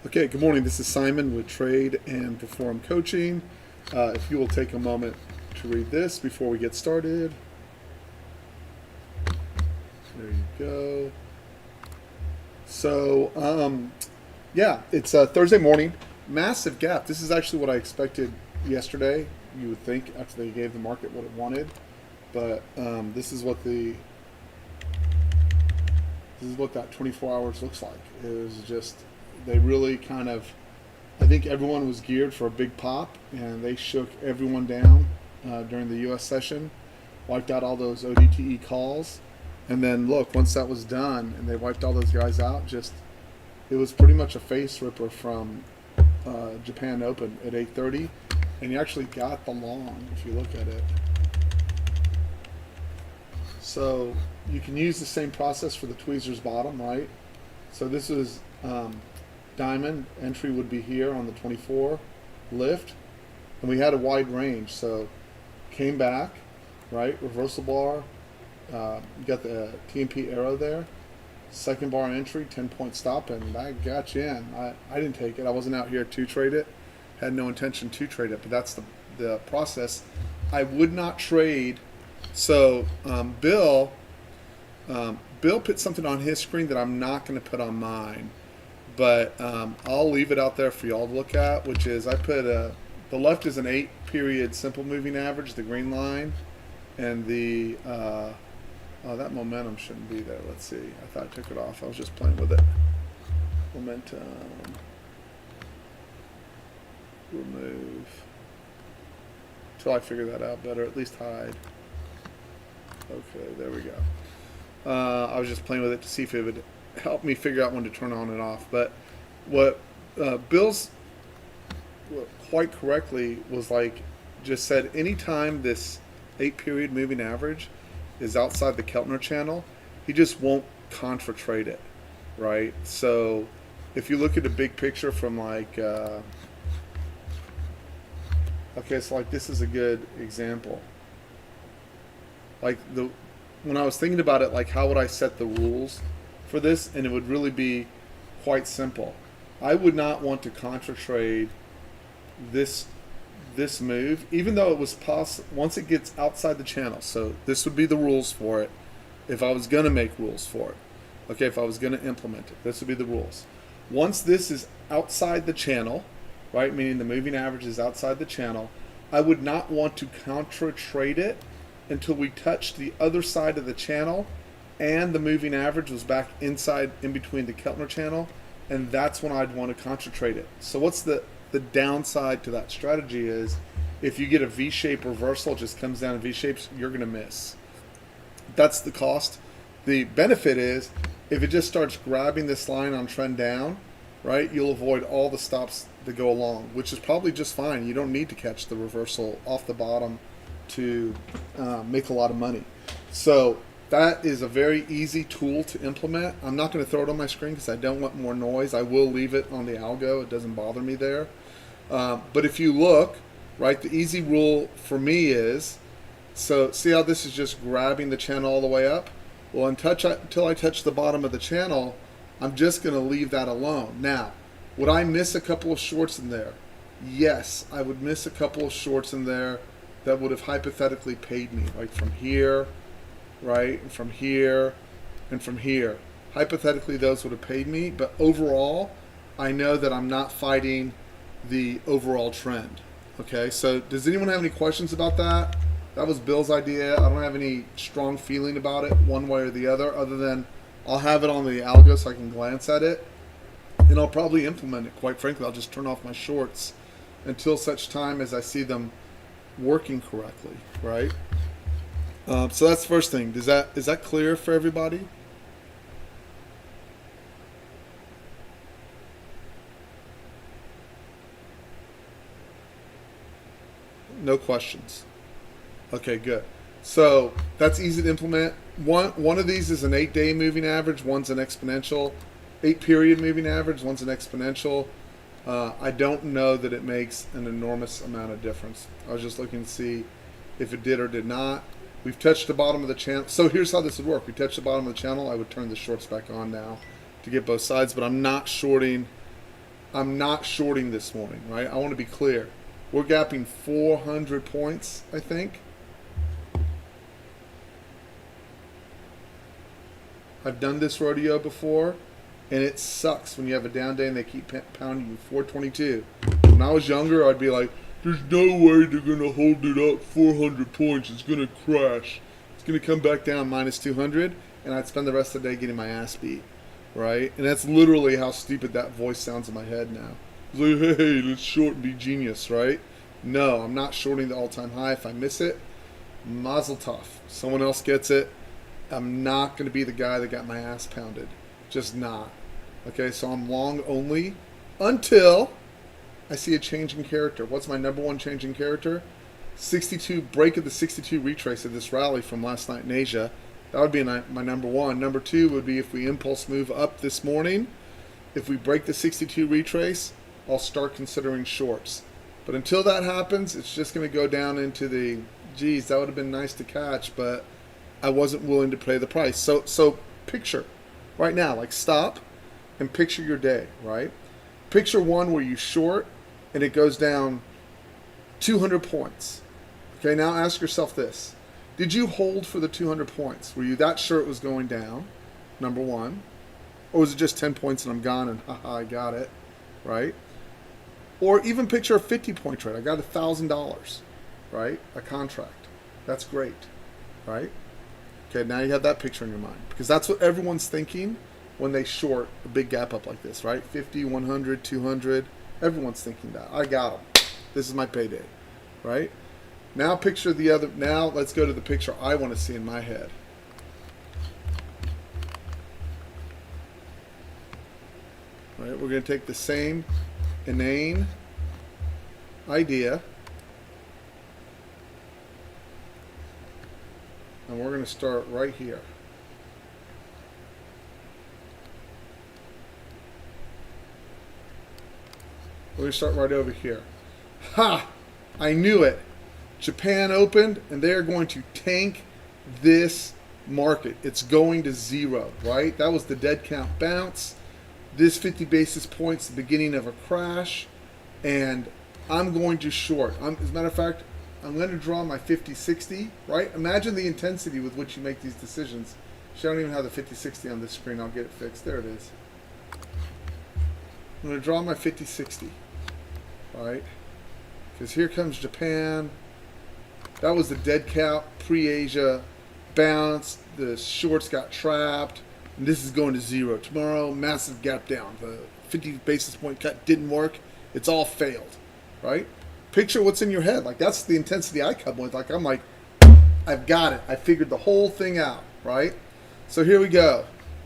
Okay, good morning. This is Simon with Trade and Perform Coaching. If you will take a moment to read this before we get started. There you go. Yeah, it's Thursday morning. Massive gap. This is actually what I expected yesterday. You would think after they gave the market what it wanted, but this is what that 24 hours looks like. It was just they really kind of I think everyone was geared for a big pop, and they shook everyone down during the U.S. session, wiped out all those ODTE calls, and then look, once that was done and they wiped all those guys out, just it was pretty much a face ripper from Japan Open at 8:30, and you actually got the long if you look at it. So you can use the same process for the tweezers bottom, right? So this is diamond entry would be here on the 24 lift, and we had a wide range. So came back, right? Reversal bar. You got the TMP arrow there. Second bar entry, 10-point stop, and I got you in. I didn't take it. I wasn't out here to trade it. Had no intention to trade it, but that's the process. I would not trade. So Bill put something on his screen that I'm not going to put on mine, but I'll leave it out there for y'all to look at. Which is I put the left is an 8-period simple moving average, the green line, and the that momentum shouldn't be there. Let's see. I thought I took it off. I was just playing with it. Momentum. Remove. Until I figure that out better. At least hide. Okay, there we go. I was just playing with it to see if it would help me figure out when to turn on and off. But what Bill's quite correctly was like, just said anytime this 8-period moving average is outside the Keltner channel, he just won't contra trade it, right? So if you look at the big picture from like, okay, so like this is a good example. Like when I was thinking about it, like how would I set the rules for this, and it would really be quite simple. I would not want to contra trade this move, even though it was possible once it gets outside the channel. So this would be the rules for it. If I was going to make rules for it, okay, if I was going to implement it, this would be the rules. Once this is outside the channel, right, meaning the moving average is outside the channel, I would not want to contra trade it until we touched the other side of the channel and the moving average was back inside in between the Keltner channel, and that's when I'd want to contra trade it. So what's the downside to that strategy is if you get a V-shape reversal, it just comes down in V-shapes, you're going to miss. That's the cost. The benefit is if it just starts grabbing this line on trend down, right, you'll avoid all the stops that go along, which is probably just fine. You don't need to catch the reversal off the bottom to make a lot of money. So that is a very easy tool to implement. I'm not going to throw it on my screen because I don't want more noise. I will leave it on the algo. It doesn't bother me there. But if you look, right, the easy rule for me is, so see how this is just grabbing the channel all the way up? Well, until I touch the bottom of the channel, I'm just going to leave that alone. Now, would I miss a couple of shorts in there? Yes, I would miss a couple of shorts in there that would have hypothetically paid me, like from here, right, and from here, and from here. Hypothetically, those would have paid me, but overall, I know that I'm not fighting the overall trend. Okay, so does anyone have any questions about that? That was Bill's idea. I don't have any strong feeling about it one way or the other than I'll have it on the algo so I can glance at it, and I'll probably implement it. Quite frankly, I'll just turn off my shorts until such time as I see them working correctly, right? So that's the first thing. Is that clear for everybody? No questions. Okay, good. So that's easy to implement. One of these is an 8-day moving average. One's an exponential. 8-period moving average. One's an exponential. I don't know that it makes an enormous amount of difference. I was just looking to see if it did or did not. We've touched the bottom of the channel. So here's how this would work. We touch the bottom of the channel. I would turn the shorts back on now to get both sides, but I'm not shorting I'm not shorting this morning, right? I want to be clear. We're gapping 400 points, I think. I've done this rodeo before, and it sucks when you have a down day and they keep pounding you 422. When I was younger, I'd be like, there's no way they're going to hold it up 400 points. It's going to crash. It's going to come back down minus 200, and I'd spend the rest of the day getting my ass beat, right? And that's literally how stupid that voice sounds in my head now. It's like, hey, let's short and be genius, right? No, I'm not shorting the all-time high. If I miss it, mazel tov. Someone else gets it. I'm not going to be the guy that got my ass pounded. Just not. Okay, so I'm long only until I see a change in character. What's my number one change in character? 62, break of the 62 retrace of this rally from last night in Asia. That would be my number one. Number two would be if we impulse move up this morning. If we break the 62 retrace, I'll start considering shorts. But until that happens, it's just going to go down into the, geez, that would have been nice to catch, but I wasn't willing to pay the price. So picture right now, like stop and picture your day, right? Picture one where you short and it goes down 200 points. Okay, now ask yourself this. Did you hold for the 200 points? Were you that sure it was going down, number one? Or was it just 10 points and I'm gone and haha, I got it, right? Or even picture a 50-point trade. I got $1,000, right? A contract. That's great, right? Okay, now you have that picture in your mind. Because that's what everyone's thinking when they short a big gap up like this, right? 50, 100, 200. Everyone's thinking that. I got them. This is my payday, right? Now picture the other. Now let's go to the picture I want to see in my head. All right, we're going to take the same inane idea and we're going to start right here. We're going to start right over here. Ha! I knew it. Japan opened and they're going to tank this market. It's going to zero, right? That was the dead count bounce. This 50 basis points, the beginning of a crash, and I'm going to short. As a matter of fact, I'm going to draw my 50-60, right? Imagine the intensity with which you make these decisions. Actually, I don't even have the 50-60 on this screen. I'll get it fixed. There it is. I'm going to draw my 50-60, right? Because here comes Japan. That was the dead count pre-Asia bounce. The shorts got trapped. And this is going to zero. Tomorrow, massive gap down. The 50 basis point cut didn't work. It's all failed, right? Picture what's in your head. Like, that's the intensity I come with. Like, I'm like, I've got it. I figured the whole thing out, right? So here we go.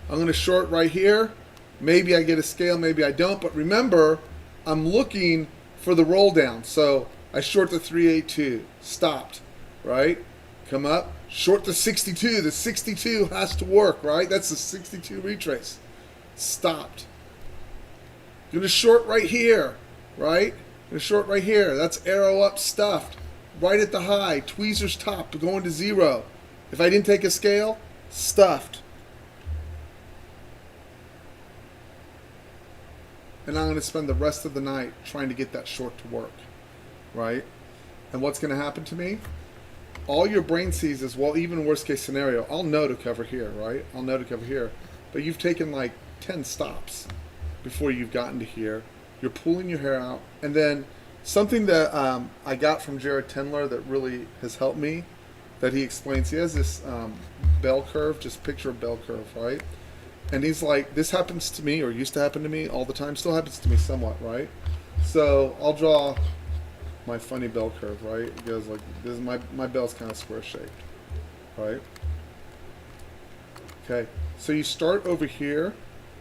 I'm going to short right here. Maybe I get a scale, maybe I don't. But remember, I'm looking for the roll down. So I short the 382. Stopped, right? Come up, short the 62. The 62 has to work, right? That's the 62 retrace. Stopped. Gonna short right here, right? Gonna short right here. That's arrow up stuffed. Right at the high. Tweezers top going to zero. If I didn't take a scale, stuffed. And I'm gonna spend the rest of the night trying to get that short to work, right? And what's gonna happen to me? All your brain sees is, well, even worst case scenario, I'll know to cover here, right? I'll know to cover here. But you've taken like 10 stops before you've gotten to here. You're pulling your hair out. And then something that I got from Jared Tendler that really has helped me, that he explains, he has this bell curve, just picture a bell curve, right? And he's like, this happens to me, or used to happen to me all the time, still happens to me somewhat, right? So I'll draw my funny bell curve, right? It goes like this. My bell's kind of square shaped, right? Okay, so you start over here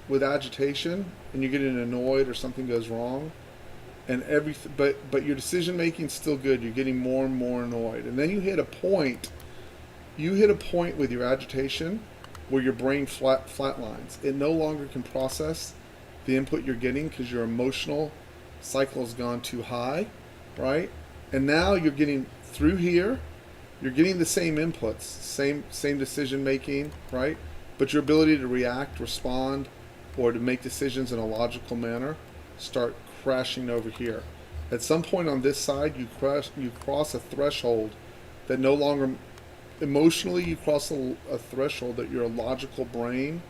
with agitation, and you're getting annoyed or something goes wrong, and but your decision making is still good. You're getting more and more annoyed, and then you hit a point. You hit a point with your agitation where your brain flatlines. It no longer can process the input you're getting because your emotional cycle has gone too high. Right? And now you're getting through here, you're getting the same inputs, same decision making, right? But your ability to react, respond, or to make decisions in a logical manner start crashing over here. At some point on this side, you cross a threshold that no longer, emotionally, you cross a threshold that your logical brain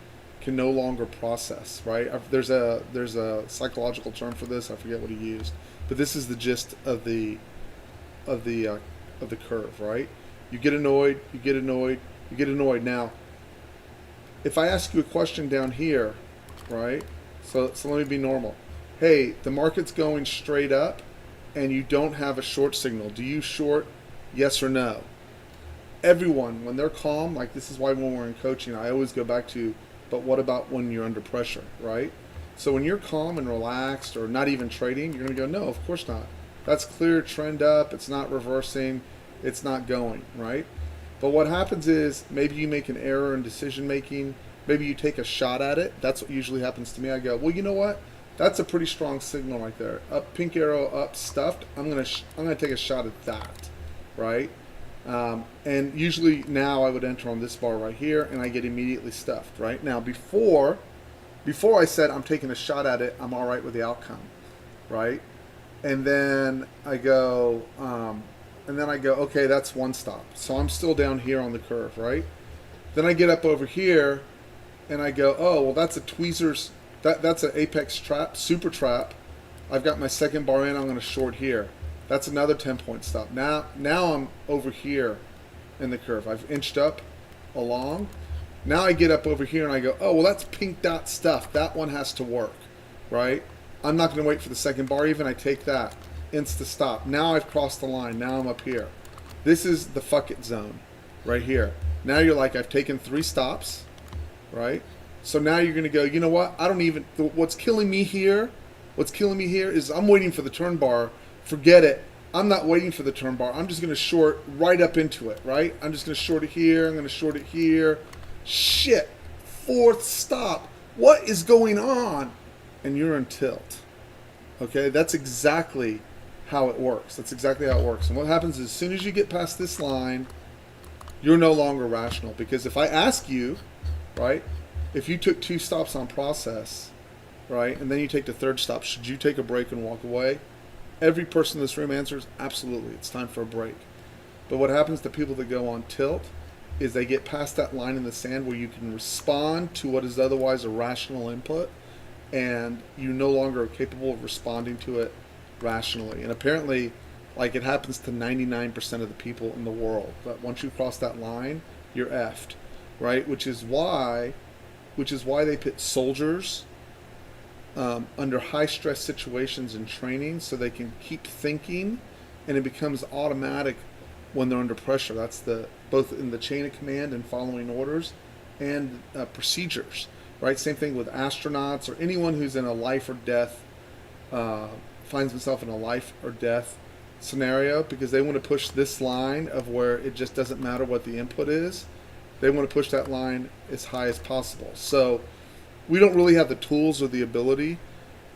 can no longer process. Right? There's a psychological term for this. I forget what he used, but this is the gist of the curve. Right? You get annoyed. You get annoyed. You get annoyed. Now, if I ask you a question down here, right? So let me be normal. Hey, the market's going straight up and you don't have a short signal. Do you short? Yes or no? Everyone, when they're calm, like this is why when we're in coaching, I always go back to, but what about when you're under pressure, right? So when you're calm and relaxed or not even trading, you're going to go, no, of course not. That's clear trend up. It's not reversing. It's not going, right? But what happens is maybe you make an error in decision making. Maybe you take a shot at it. That's what usually happens to me. I go, well, you know what? That's a pretty strong signal right there. Up, pink arrow up, stuffed. I'm gonna take a shot at that, right? And usually now I would enter on this bar right here, and I get immediately stuffed. Right now, before I said I'm taking a shot at it, I'm all right with the outcome, right? And then I go. Okay, that's one stop. So I'm still down here on the curve, right? Then I get up over here, and I go, oh, well, that's a tweezers. That's an apex trap, super trap. I've got my second bar in. I'm going to short here. That's another 10-point stop. Now I'm over here in the curve. I've inched up along. Now I get up over here, and I go, oh, well, that's pink dot stuff. That one has to work, right? I'm not going to wait for the second bar even. I take that. Insta stop. Now I've crossed the line. Now I'm up here. This is the fuck it zone right here. Now you're like, I've taken 3 stops, right? So now you're going to go, you know what? What's killing me here is I'm waiting for the turn bar. Forget it. I'm not waiting for the turn bar. I'm just going to short right up into it, right? I'm just going to short it here. I'm going to short it here. Shit. 4th stop. What is going on? And you're in tilt. Okay? That's exactly how it works. That's exactly how it works. And what happens is as soon as you get past this line, you're no longer rational. Because if I ask you, right, if you took 2 stops on process, right, and then you take the 3rd stop, should you take a break and walk away? Every person in this room answers, absolutely, it's time for a break. But what happens to people that go on tilt is they get past that line in the sand where you can respond to what is otherwise a rational input, and you no longer are capable of responding to it rationally. And apparently, like, it happens to 99% of the people in the world. But once you cross that line, you're effed, right? Which is why they put soldiers under high stress situations in training so they can keep thinking, and it becomes automatic when they're under pressure. That's both in the chain of command and following orders and procedures, right? Same thing with astronauts or anyone who's in a life or death, finds himself in a life or death scenario, because they want to push this line of where it just doesn't matter what the input is. They want to push that line as high as possible. So we don't really have the tools or the ability,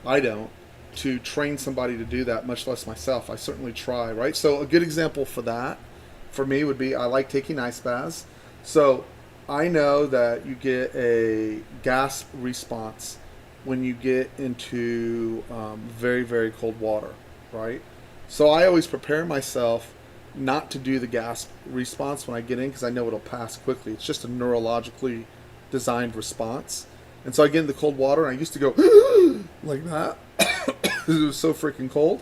I don't, to train somebody to do that, much less myself. I certainly try, right? So a good example for that, for me, would be I like taking ice baths. So I know that you get a gasp response when you get into very, very cold water, right? So I always prepare myself not to do the gasp response when I get in, because I know it'll pass quickly. It's just a neurologically designed response. And so I get in the cold water, and I used to go like that because it was so freaking cold.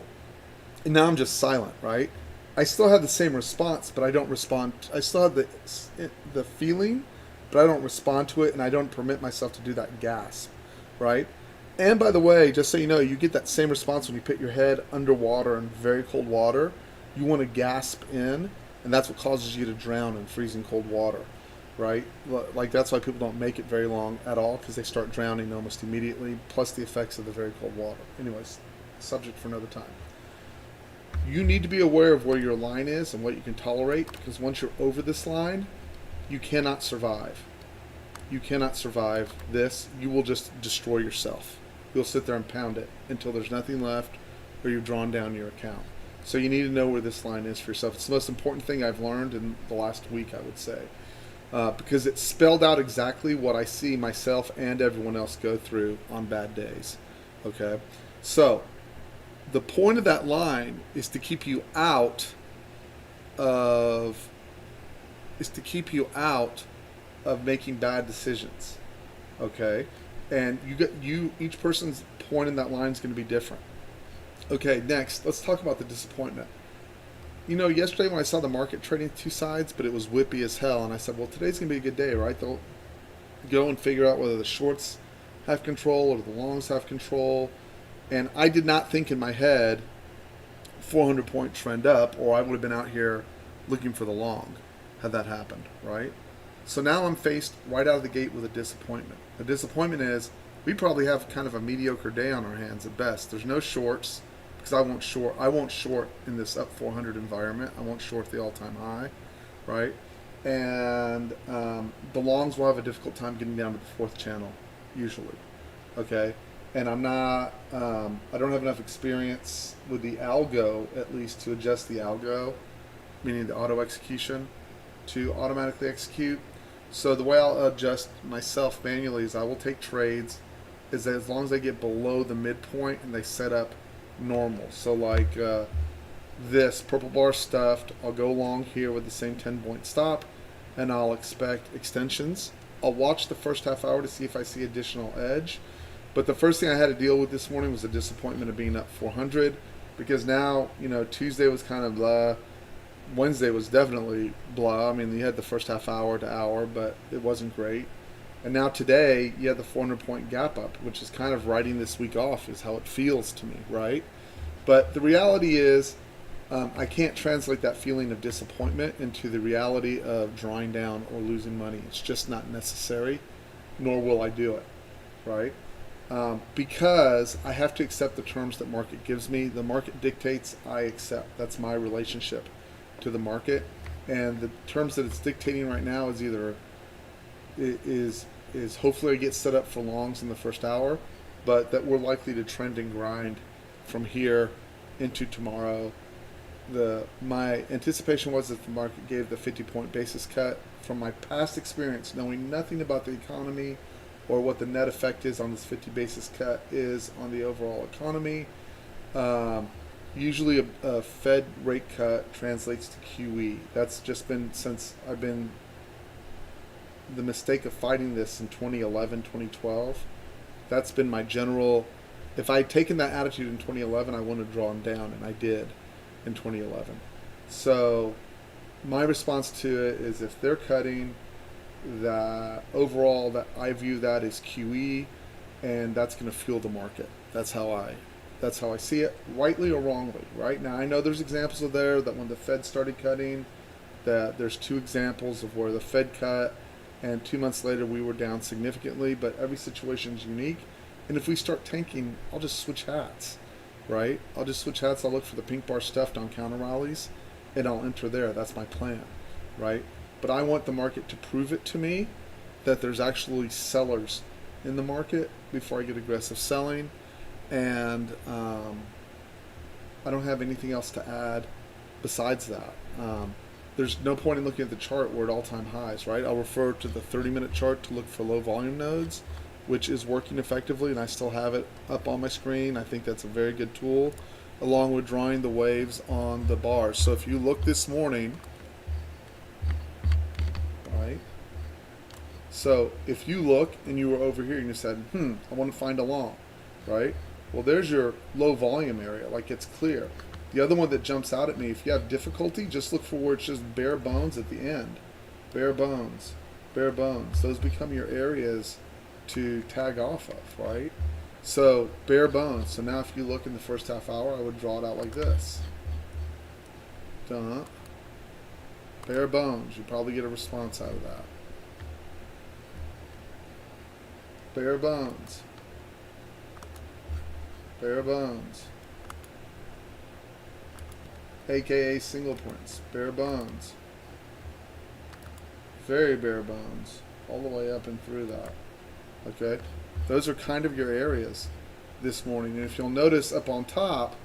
And now I'm just silent, right? I still have the same response, but I don't respond. I still have the feeling, but I don't respond to it, and I don't permit myself to do that gasp, right? And by the way, just so you know, you get that same response when you put your head underwater in very cold water. You want to gasp in, and that's what causes you to drown in freezing cold water, right? Like, that's why people don't make it very long at all, because they start drowning almost immediately, plus the effects of the very cold water. Anyways, subject for another time. You need to be aware of where your line is and what you can tolerate, because once you're over this line, you cannot survive. You cannot survive this. You will just destroy yourself. You'll sit there and pound it until there's nothing left, or you've drawn down your account. So you need to know where this line is for yourself. It's the most important thing I've learned in the last week, I would say, because it spelled out exactly what I see myself and everyone else go through on bad days. Okay, so the point of that line of is to keep you out of making bad decisions. Okay, and each person's point in that line is going to be different. Okay, next let's talk about the disappointment. Yesterday when I saw the market trading two sides, but it was whippy as hell, and I said, well, today's going to be a good day, right? They'll go and figure out whether the shorts have control or the longs have control. And I did not think in my head 400-point trend up, or I would have been out here looking for the long had that happened, right? So now I'm faced right out of the gate with a disappointment. The disappointment is we probably have kind of a mediocre day on our hands at best. There's no shorts because I won't short. I won't short in this up 400 environment. I won't short the all-time high, right? And the longs will have a difficult time getting down to the fourth channel, usually. Okay, and I'm not. I don't have enough experience with the algo, at least, to adjust the algo, meaning the auto execution, to automatically execute. So the way I'll adjust myself manually is I will take trades as long as they get below the midpoint and they set up normal. So like this purple bar stuffed, I'll go long here with the same 10-point stop, and I'll expect extensions. I'll watch the first half hour to see if I see additional edge. But the first thing I had to deal with this morning was the disappointment of being up 400, because now, Tuesday was kind of blah. Wednesday was definitely blah. I mean, you had the first half hour to hour, but it wasn't great. And now today, you had the 400-point gap up, which is kind of writing this week off, is how it feels to me, right? But the reality is, I can't translate that feeling of disappointment into the reality of drawing down or losing money. It's just not necessary, nor will I do it, right? Because I have to accept the terms that market gives me. The market dictates, I accept. That's my relationship to the market, and the terms that it's dictating right now is either is hopefully I get set up for longs in the first hour, but that we're likely to trend and grind from here into tomorrow. My anticipation was that the market gave the 50-point basis cut. From my past experience, knowing nothing about the economy or what the net effect is on this 50 basis cut is on the overall economy, usually a Fed rate cut translates to QE. That's just been, since I've been the mistake of fighting this in 2011, 2012. That's been my general. If I had taken that attitude in 2011, I wouldn't have drawn down, and I did in 2011. So my response to it is, if they're cutting, that overall, that I view that as QE, and that's going to fuel the market. That's how I see it, rightly or wrongly. Right now, I know there's examples of there that when the Fed started cutting, that there's two examples of where the Fed cut, and 2 months later we were down significantly. But every situation is unique, and if we start tanking, I'll just switch hats, right? I'll just switch hats. I'll look for the pink bar stuffed on counter rallies, and I'll enter there. That's my plan, right? But I want the market to prove it to me that there's actually sellers in the market before I get aggressive selling. And I don't have anything else to add besides that. There's no point in looking at the chart. We're at all-time highs, right? I'll refer to the 30-minute chart to look for low volume nodes, which is working effectively, and I still have it up on my screen. I think that's a very good tool, along with drawing the waves on the bars. So if you look this morning, right? So if you look and you were over here and you said, I want to find a long, right? Well, there's your low volume area, like it's clear. The other one that jumps out at me, if you have difficulty, just look for where it's just bare bones at the end. Bare bones, bare bones. Those become your areas to tag off of, right? So bare bones. So now if you look in the first half hour, I would draw it out like this. Dump. Bare bones. You probably get a response out of that. Bare bones. Bare bones. AKA single prints. Bare bones. Very bare bones. All the way up and through that. Okay? Those are kind of your areas this morning. And if you'll notice up on top,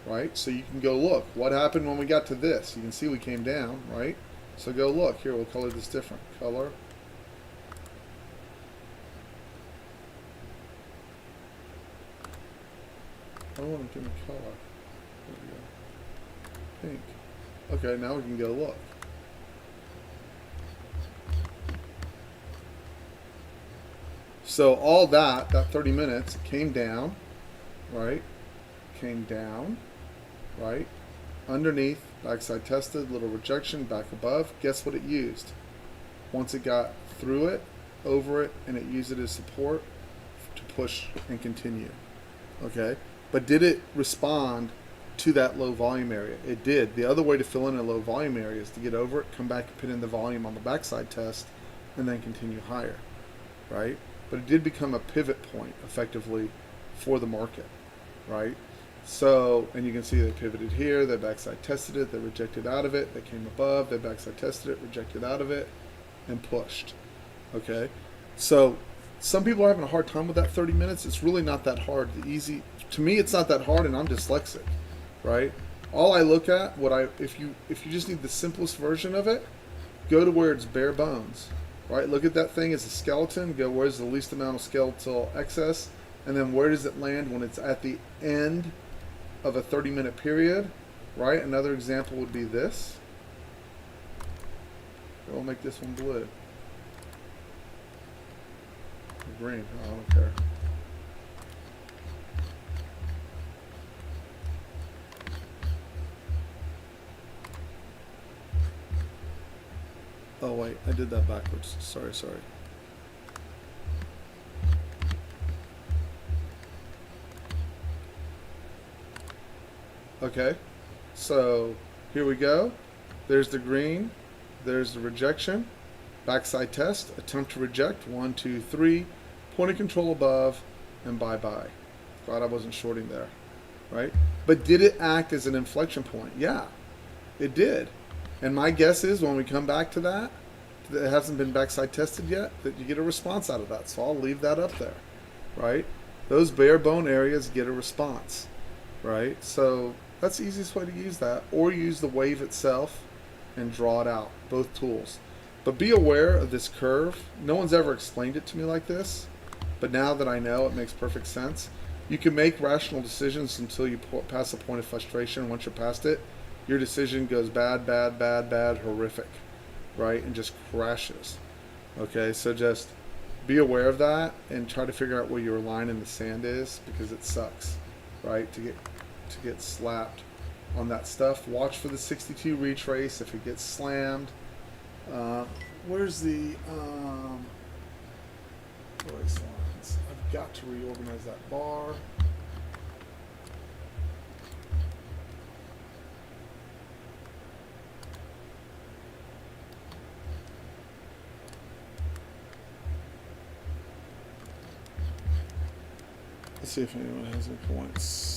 right? So you can go look. What happened when we got to this? You can see we came down, right? So go look. Here, we'll color this different. Color. I don't want to give me color. There we go. Pink. Okay, now we can go look. So all that 30 minutes came down, right? Came down, right? Underneath, backside tested, little rejection, back above. Guess what it used? Once it got through it, over it, and it used it as support to push and continue. Okay? But did it respond to that low volume area? It did. The other way to fill in a low volume area is to get over it, come back and put in the volume on the backside test, and then continue higher, right? But it did become a pivot point effectively for the market, right? So, and you can see they pivoted here, they backside tested it, they rejected out of it, they came above, they backside tested it, rejected out of it, and pushed, okay? So some people are having a hard time with that 30 minutes. It's really not that hard. To me, it's not that hard, and I'm dyslexic, right? All I look at, if you just need the simplest version of it, go to where it's bare bones, right? Look at that thing as a skeleton, go where's the least amount of skeletal excess, and then where does it land when it's at the end of a 30-minute period, right? Another example would be this. We'll make this one blue. Or green, I don't care. Oh wait, I did that backwards. Sorry. Okay, so here we go. There's the green, there's the rejection, backside test, attempt to reject, 1, 2, 3, point of control above, and bye-bye. Glad I wasn't shorting there, right? But did it act as an inflection point? Yeah, it did. And my guess is when we come back to that it hasn't been backside tested yet, that you get a response out of that. So I'll leave that up there, right? Those bare bone areas get a response, right? So that's the easiest way to use that, or use the wave itself and draw it out, both tools. But be aware of this curve. No one's ever explained it to me like this, but now that I know, it makes perfect sense. You can make rational decisions until you pass a point of frustration. Once you're past it, your decision goes bad, horrific, right? And just crashes. Okay, so just be aware of that and try to figure out where your line in the sand is, because it sucks, right? To get slapped on that stuff. Watch for the 62 retrace if it gets slammed. Where's the race lines? I've got to reorganize that bar. Let's see if anyone has any points.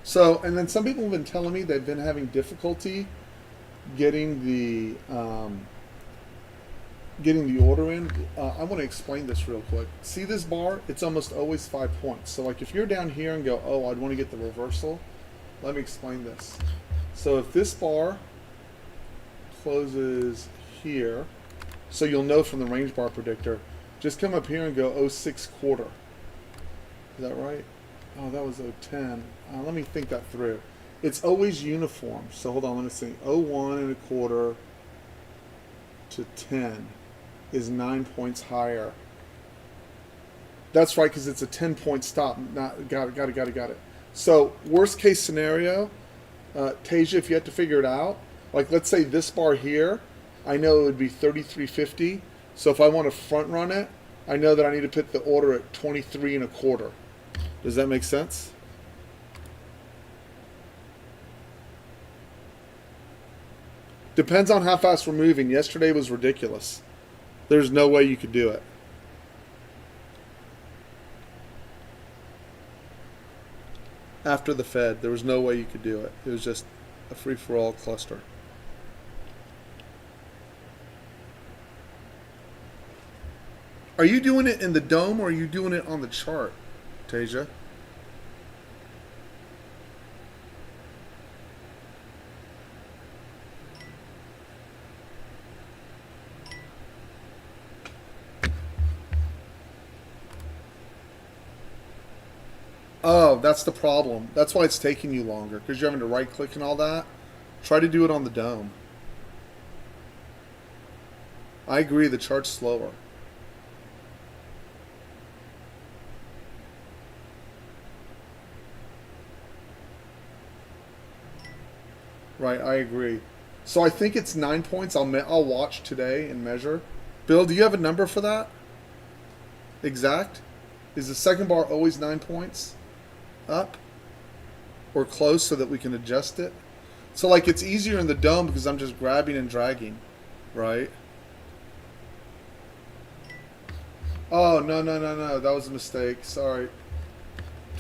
So, and then some people have been telling me they've been having difficulty getting the order in. I want to explain this real quick. See this bar? It's almost always 5 points. So like if you're down here and go, oh, I'd want to get the reversal, let me explain this. So if this bar closes here, so you'll know from the range bar predictor, just come up here and go 06 quarter. Is that right? Oh, that was 010. Let me think that through. It's always uniform. So hold on, let me see. 01 and a quarter to 10 is 9 points higher. That's right, because it's a 10-point stop. Got it. So worst case scenario, Tasia, if you had to figure it out, like let's say this bar here, I know it would be 33.50. So if I want to front run it, I know that I need to put the order at 23 and a quarter. Does that make sense? Depends on how fast we're moving. Yesterday was ridiculous. There's no way you could do it. After the Fed, there was no way you could do it. It was just a free-for-all cluster. Are you doing it in the dome or are you doing it on the chart, Tasia? Oh, that's the problem. That's why it's taking you longer because you're having to right click and all that. Try to do it on the dome. I agree, the chart's slower. Right, I agree. So I think it's 9 points. I'll watch today and measure. Bill, do you have a number for that? Exact? Is the second bar always 9 points up or close so that we can adjust it? So like it's easier in the dome because I'm just grabbing and dragging, right? Oh, no. That was a mistake. Sorry.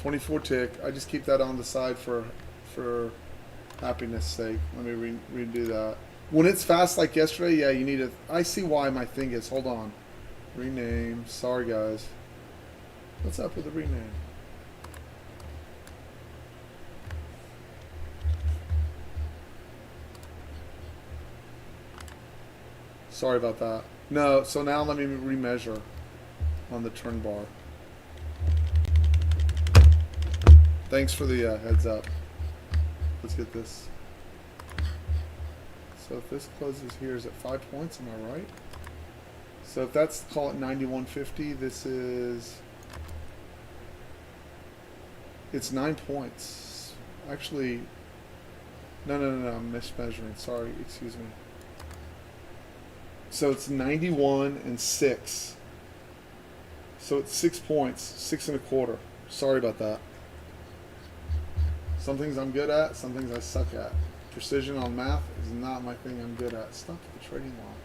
24 tick. I just keep that on the side for happiness sake. Let me redo that. When it's fast like yesterday, yeah, you need to. I see why my thing is. Hold on. Rename. Sorry, guys. What's up with the rename? Sorry about that. No, so now let me remeasure on the turn bar. Thanks for the heads up. Let's get this. So if this closes here, is it 5 points? Am I right? So if that's, call it 91.50, this is, it's 9 points. Actually, no, I'm mismeasuring. Sorry, excuse me. So it's 91 and 6. So it's 6 points, 6 1/4. Sorry about that. Some things I'm good at, some things I suck at. Precision on math is not my thing I'm good at. Stop the trading line.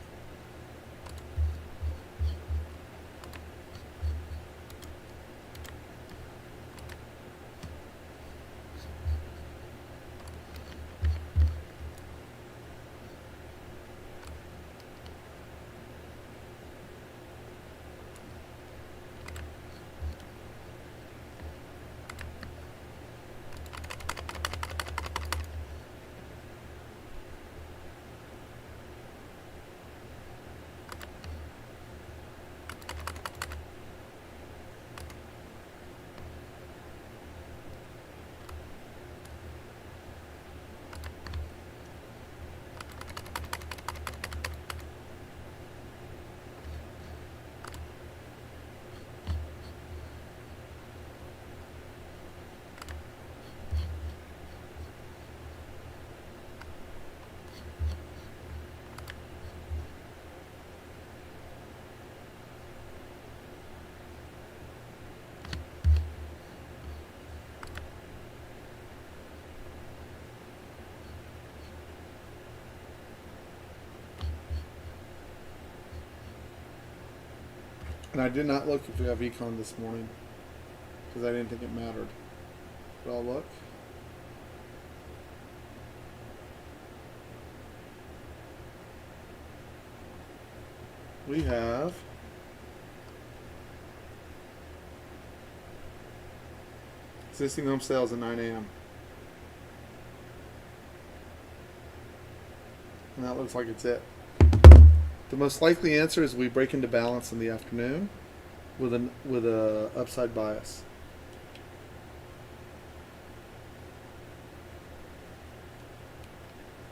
And I did not look if we have econ this morning because I didn't think it mattered. But I'll look. We have existing home sales at 9 a.m. And that looks like it's it. The most likely answer is we break into balance in the afternoon with a upside bias.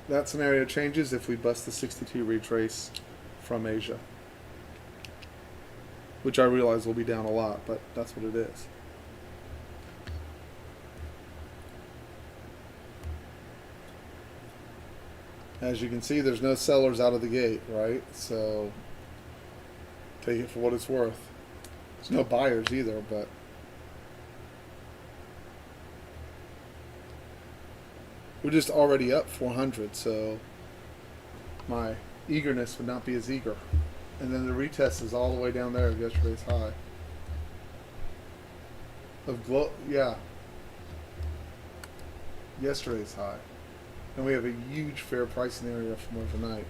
That scenario changes if we bust the 62 retrace from Asia, which I realize will be down a lot, but that's what it is. As you can see, there's no sellers out of the gate, right? So take it for what it's worth. There's no buyers either, but we're just already up 400, so my eagerness would not be as eager. And then the retest is all the way down there of yesterday's high. Yesterday's high. And we have a huge fair pricing area from overnight.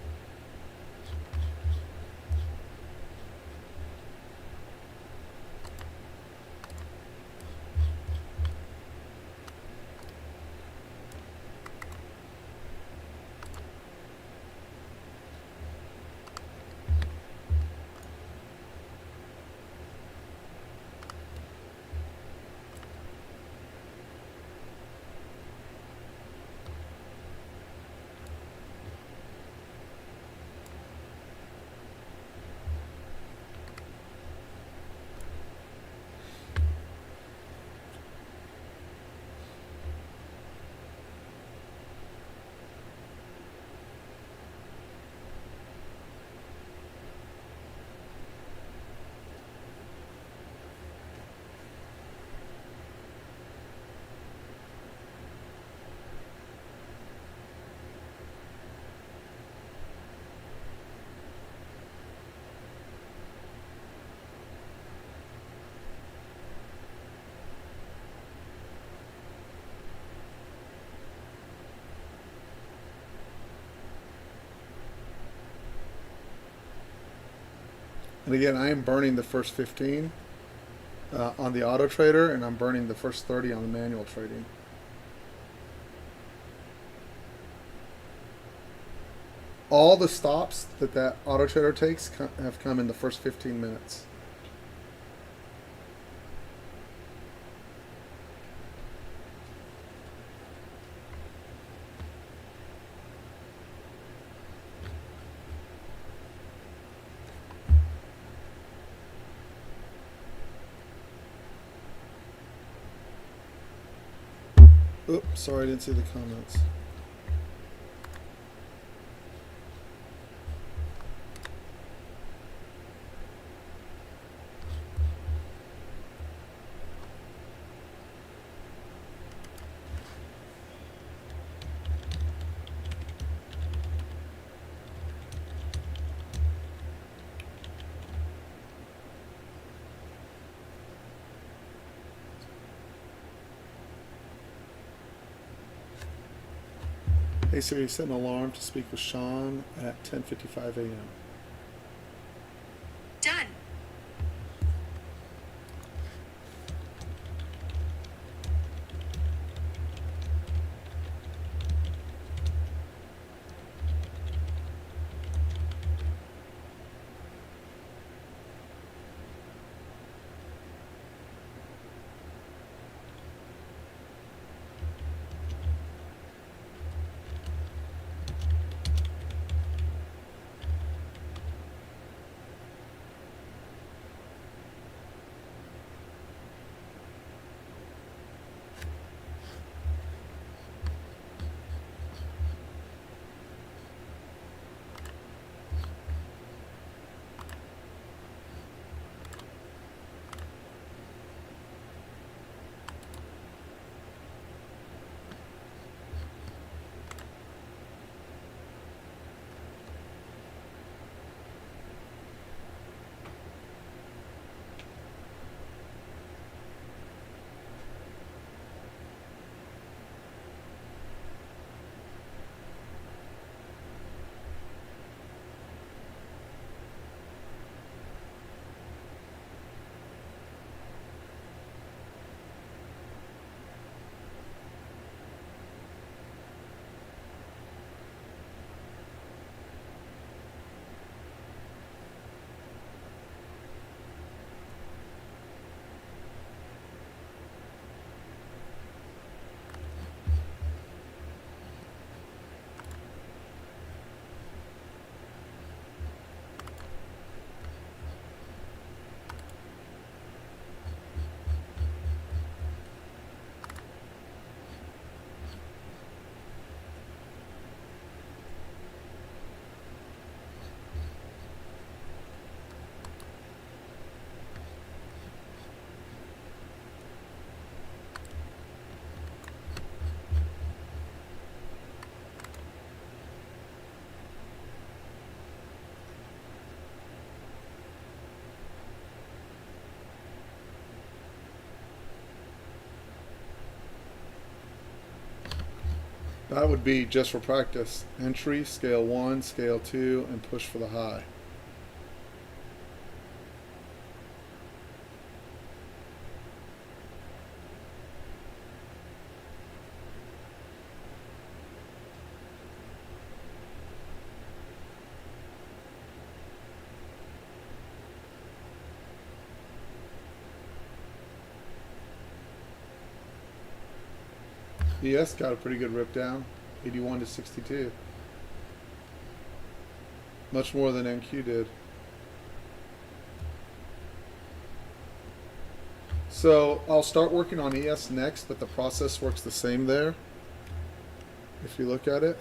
And again, I am burning the first 15 on the auto trader, and I'm burning the first 30 on the manual trading. All the stops that auto trader takes have come in the first 15 minutes. Oops, sorry, I didn't see the comments. Hey Siri, set an alarm to speak with Sean at 10:55 a.m. Done. That would be just for practice. Entry, scale 1, scale 2, and push for the high. ES got a pretty good rip down, 81 to 62. Much more than NQ did. So I'll start working on ES next, but the process works the same there. If you look at it,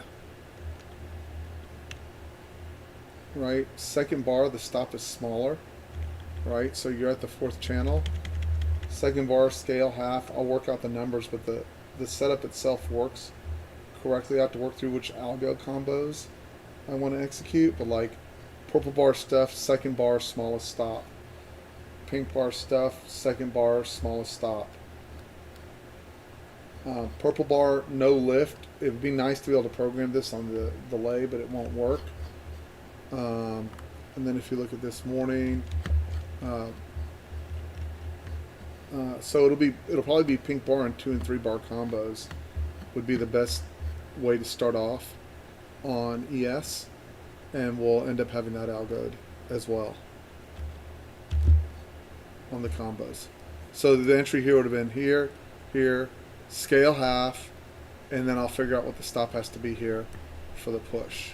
right, second bar, the stop is smaller, right? So you're at the fourth channel. Second bar, scale half. I'll work out the numbers, but the setup itself works correctly. I have to work through which algo combos I want to execute, but like purple bar stuff, second bar, smallest stop. Pink bar stuff, second bar, smallest stop. Purple bar, no lift. It would be nice to be able to program this on the delay, but it won't work. And then if you look at this morning, uh, so it'll probably be pink bar and 2 and 3 bar combos would be the best way to start off on ES, and we'll end up having that algoed as well on the combos. So the entry here would have been here, here, scale half, and then I'll figure out what the stop has to be here for the push.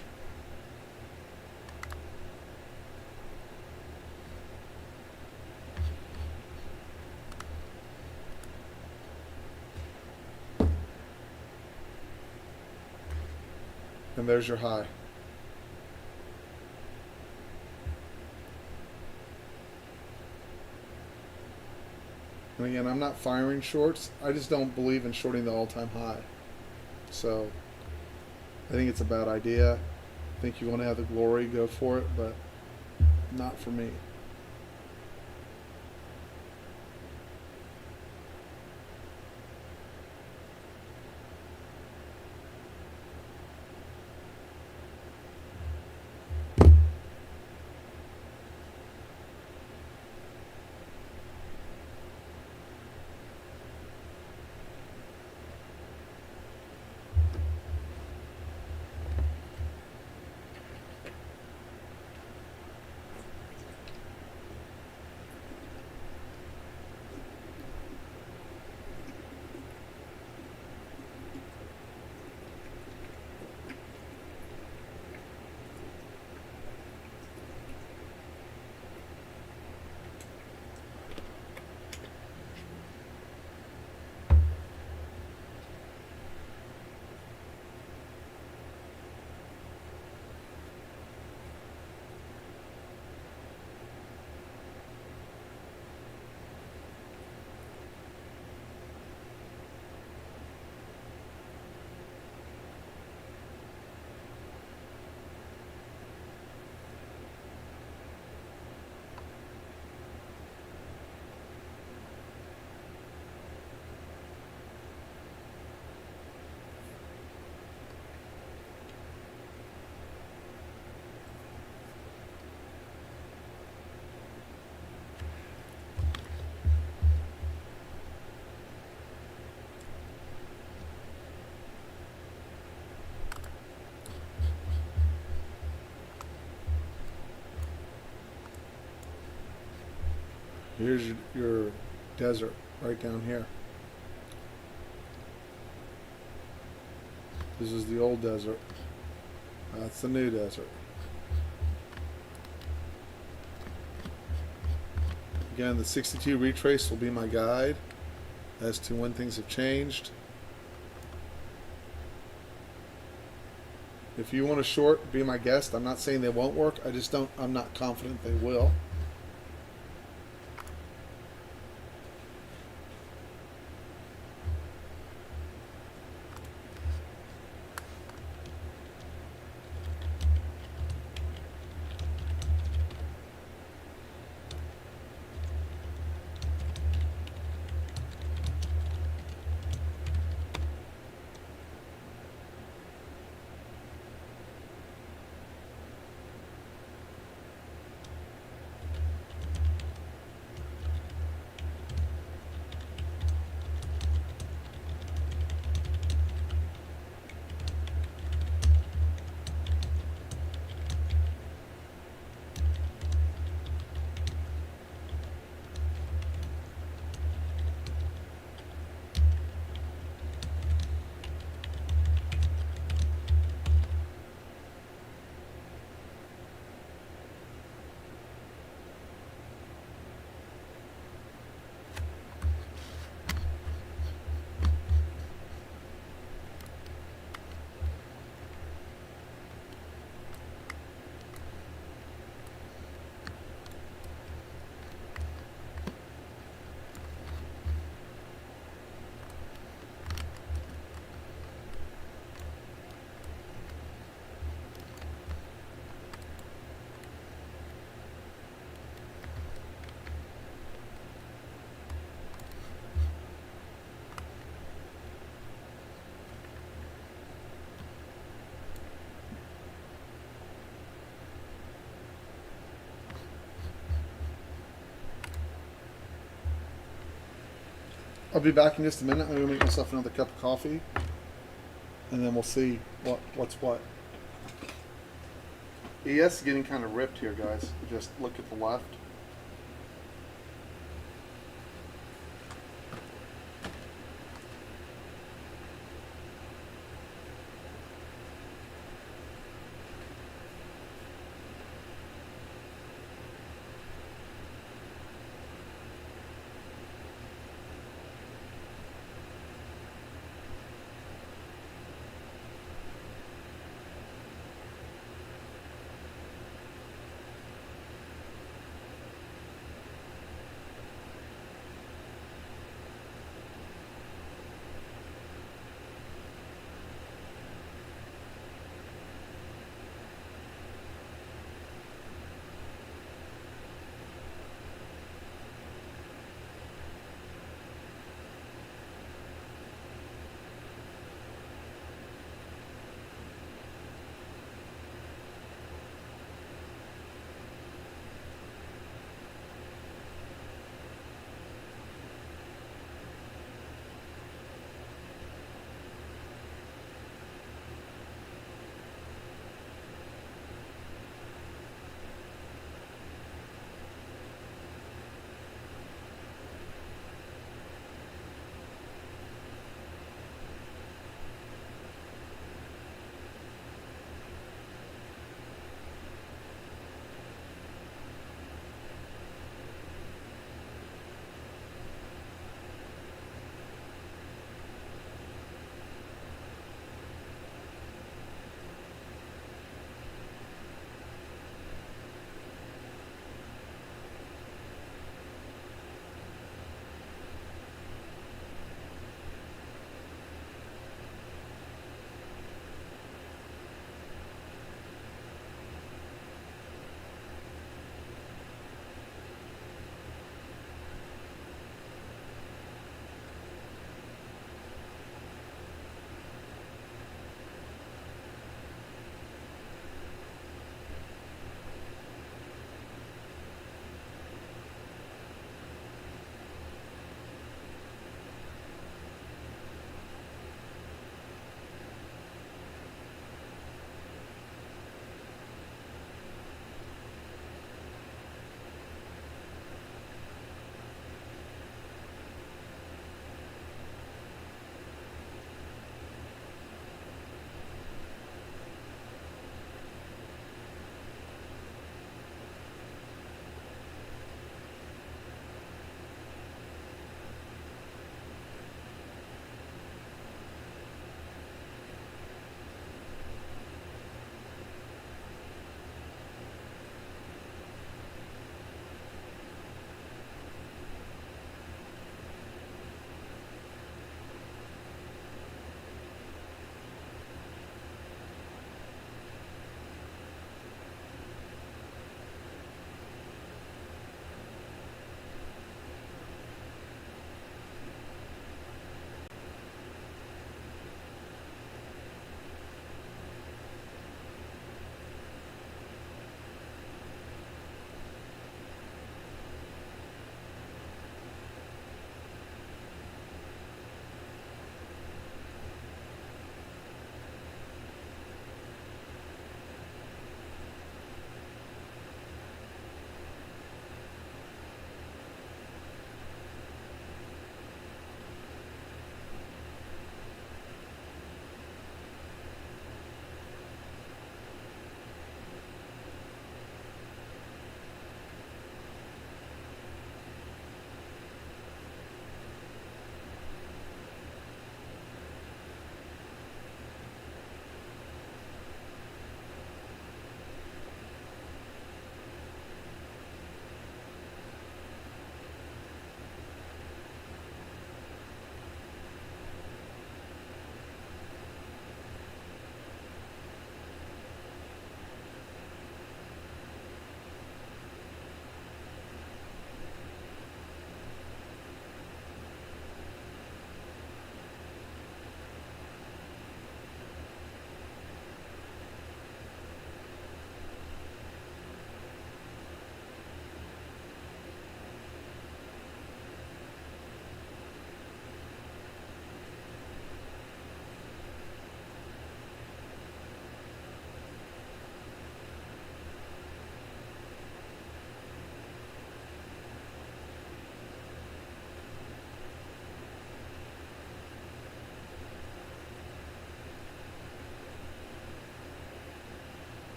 And there's your high. And again, I'm not firing shorts. I just don't believe in shorting the all-time high. So I think it's a bad idea. I think you want to have the glory, go for it, but not for me. Here's your desert right down here. This is the old desert. That's the new desert. Again, the 62 retrace will be my guide as to when things have changed. If you want to short, be my guest. I'm not saying they won't work. I'm not confident they will. I'll be back in just a minute. I'm gonna make myself another cup of coffee, and then we'll see what's what. ES is getting kind of ripped here, guys. Just look at the left.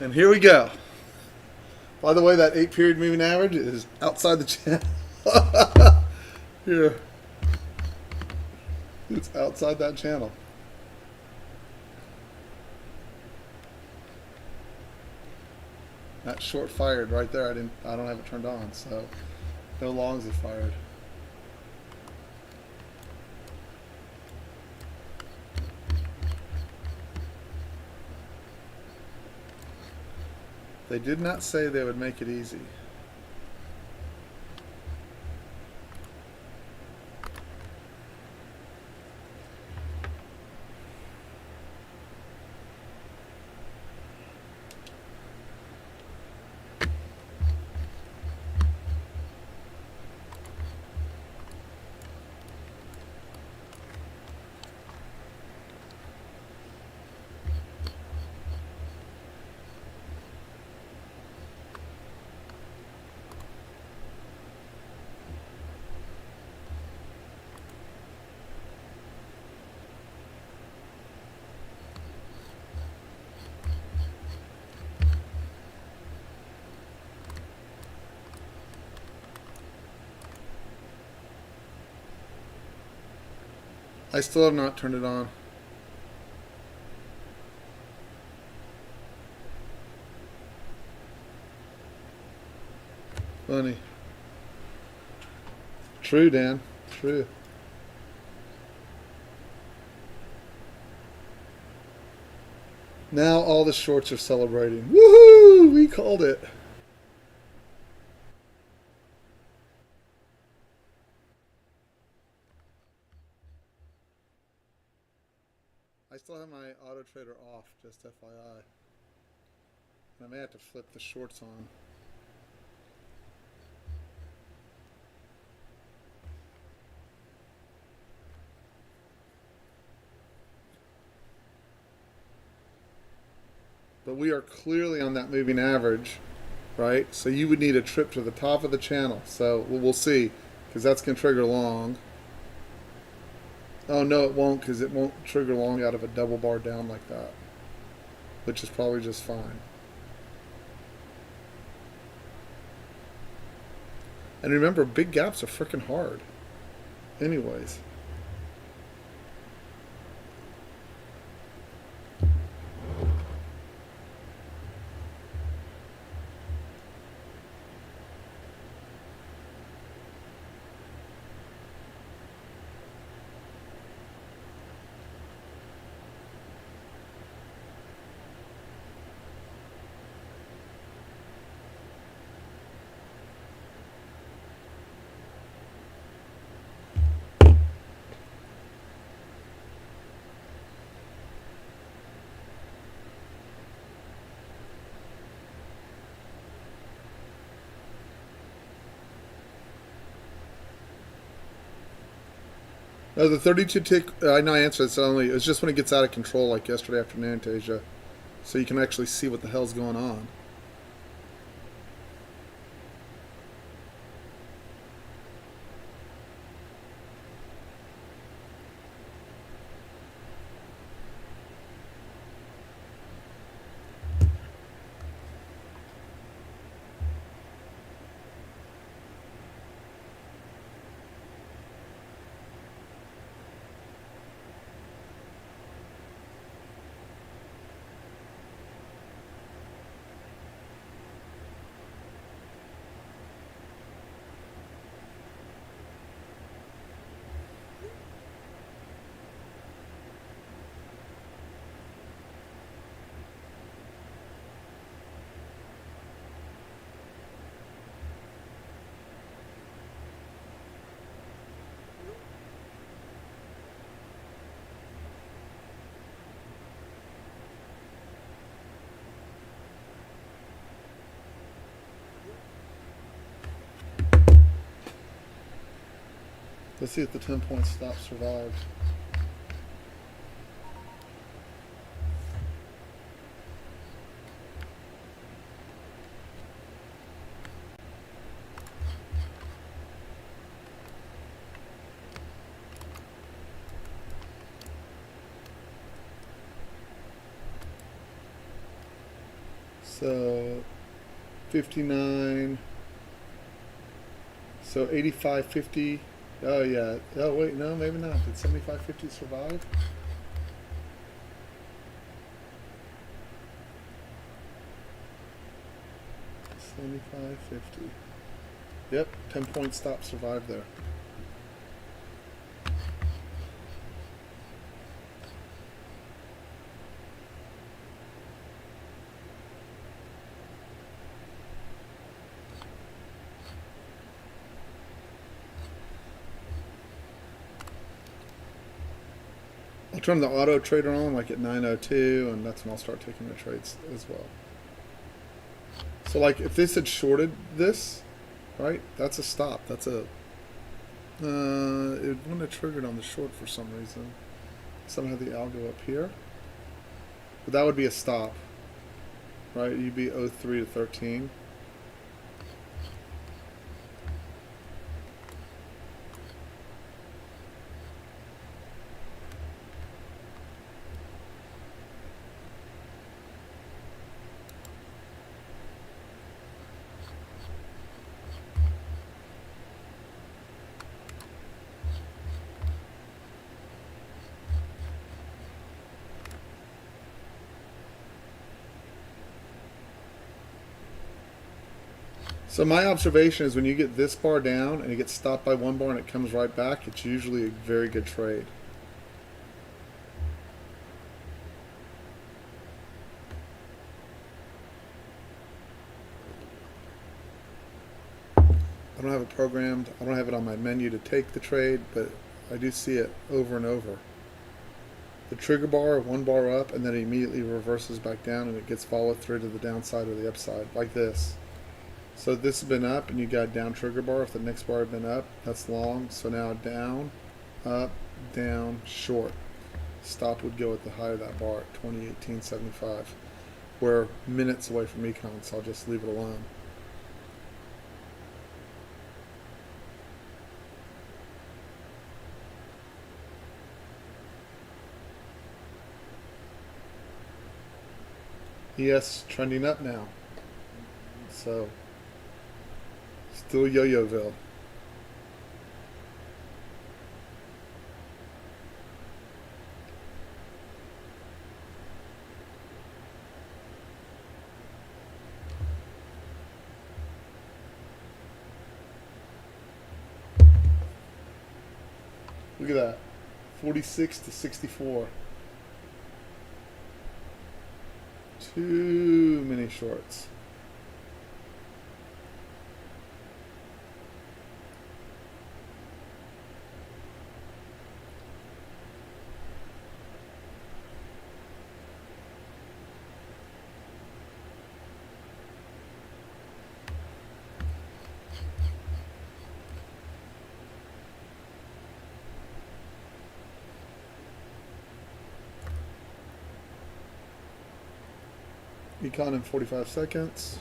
And here we go. By the way, that 8-period moving average is outside the channel. Here. It's outside that channel. That short fired right there. I don't have it turned on, so no longs are fired. They did not say they would make it easy. I still have not turned it on. Funny. True, Dan. True. Now all the shorts are celebrating. Woohoo! We called it. I still have my auto trader off, just FYI. I may have to flip the shorts on. But we are clearly on that moving average, right? So you would need a trip to the top of the channel. So we'll see, because that's going to trigger long. Oh, no, it won't, because it won't trigger long out of a double bar down like that, which is probably just fine. And remember, big gaps are freaking hard. Anyways. No, the 32 tick, I know I answered it's only, it's just when it gets out of control like yesterday afternoon, Tasia. So you can actually see what the hell's going on. Let's see if the 10-point stop survives. So 59. So 85.50. Oh yeah. Oh wait, no, maybe not. Did 75.50 survive? $75.50. Yep, 10-point stop survived there. I'll turn the auto trader on like at 9:02, and that's when I'll start taking the trades as well. So like if this had shorted this, right? That's a stop. That's a it wouldn't have triggered on the short for some reason. Somehow the algo up here, but that would be a stop, right? You'd be 03 to 13. So my observation is when you get this bar down and you get stopped by one bar and it comes right back, it's usually a very good trade. I don't have it programmed. I don't have it on my menu to take the trade, but I do see it over and over. The trigger bar, one bar up, and then it immediately reverses back down and it gets followed through to the downside or the upside, like this. So this has been up and you got down trigger bar. If the next bar had been up, that's long. So now down, up, down, short. Stop would go at the high of that bar at 2018.75. We're minutes away from econ, so I'll just leave it alone. ES trending up now. So still yo-yoville. Look at that. 46 to 64. Too many shorts. Econ in 45 seconds.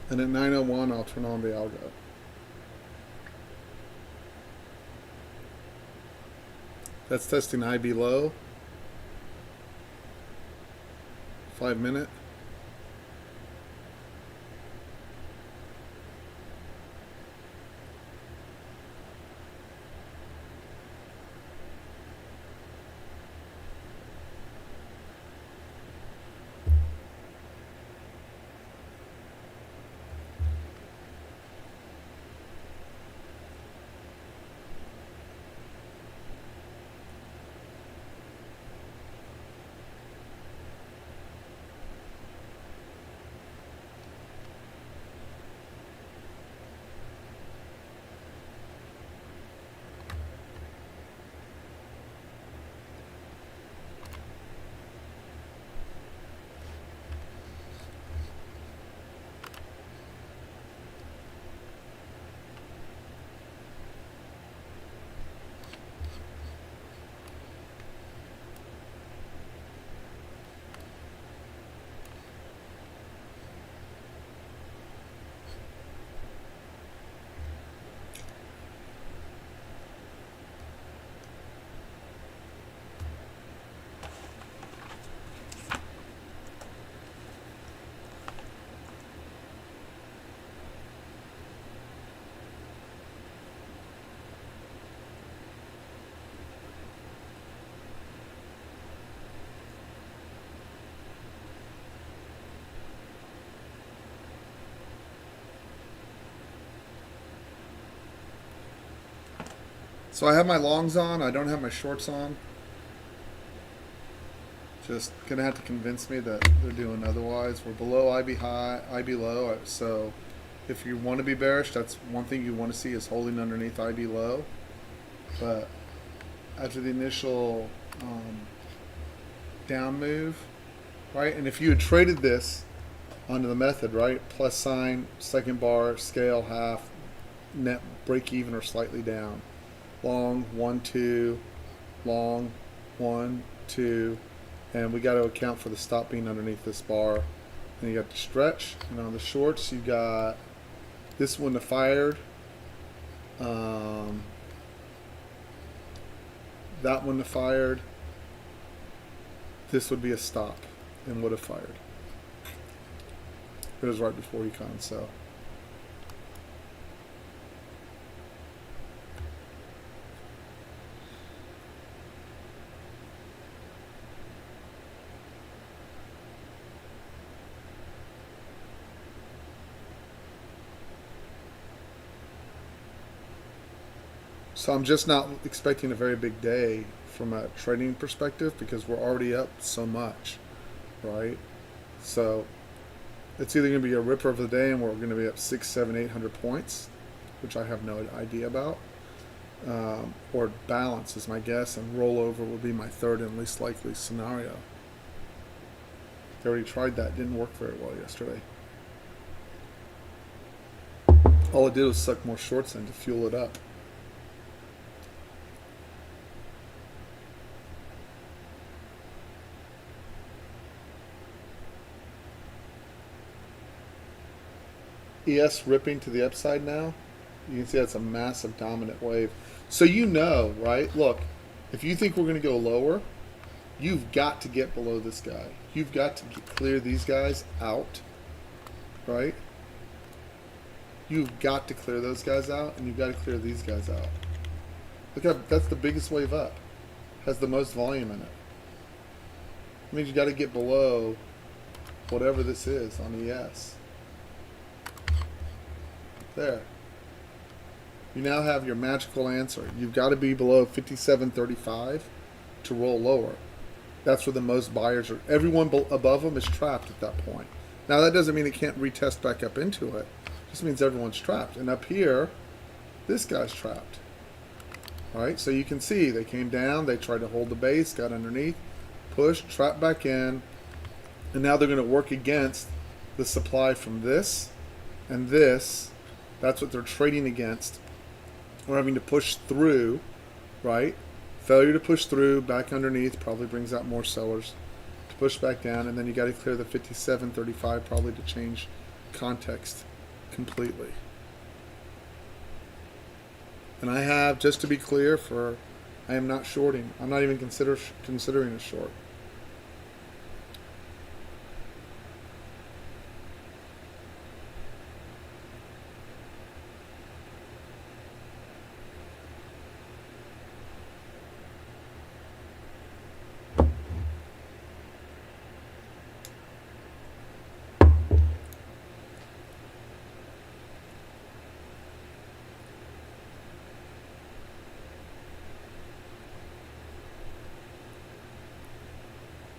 And at 9:01, I'll turn on the algo. That's testing IB low. 5 minute. So I have my longs on. I don't have my shorts on. Just gonna have to convince me that they're doing otherwise. We're below IB high, IB low. So if you want to be bearish, that's one thing you want to see is holding underneath IB low. But after the initial down move, right? And if you had traded this onto the method, right? Plus sign, second bar, scale, half, net break even or slightly down. Long, 1, 2, long, 1, 2, and we got to account for the stop being underneath this bar. And you got the stretch, and on the shorts you got this one to fired, that one to fired. This would be a stop and would have fired. It was right before econ, so. So I'm just not expecting a very big day from a trading perspective because we're already up so much, right? So it's either going to be a ripper of the day and we're going to be up 6, 7, 800 points, which I have no idea about, or balance is my guess, and rollover will be my third and least likely scenario. They already tried that, didn't work very well yesterday. All it did was suck more shorts in to fuel it up. ES ripping to the upside now. You can see that's a massive dominant wave. So you know, right? Look, if you think we're going to go lower, you've got to get below this guy. You've got to clear these guys out, right? You've got to clear those guys out, and you've got to clear these guys out. Look at that's the biggest wave up. Has the most volume in it. It means you got to get below whatever this is on ES. There. You now have your magical answer. You've got to be below 57.35 to roll lower. That's where the most buyers are. Everyone above them is trapped at that point. Now that doesn't mean it can't retest back up into it. It just means everyone's trapped. And up here, this guy's trapped. All right, so you can see they came down, they tried to hold the base, got underneath, pushed, trapped back in, and now they're going to work against the supply from this and this. That's what they're trading against. We're having to push through, right? Failure to push through, back underneath, probably brings out more sellers to push back down, and then you got to clear the 57.35 probably to change context completely. And I have, just to be clear, I am not shorting. I'm not even considering a short.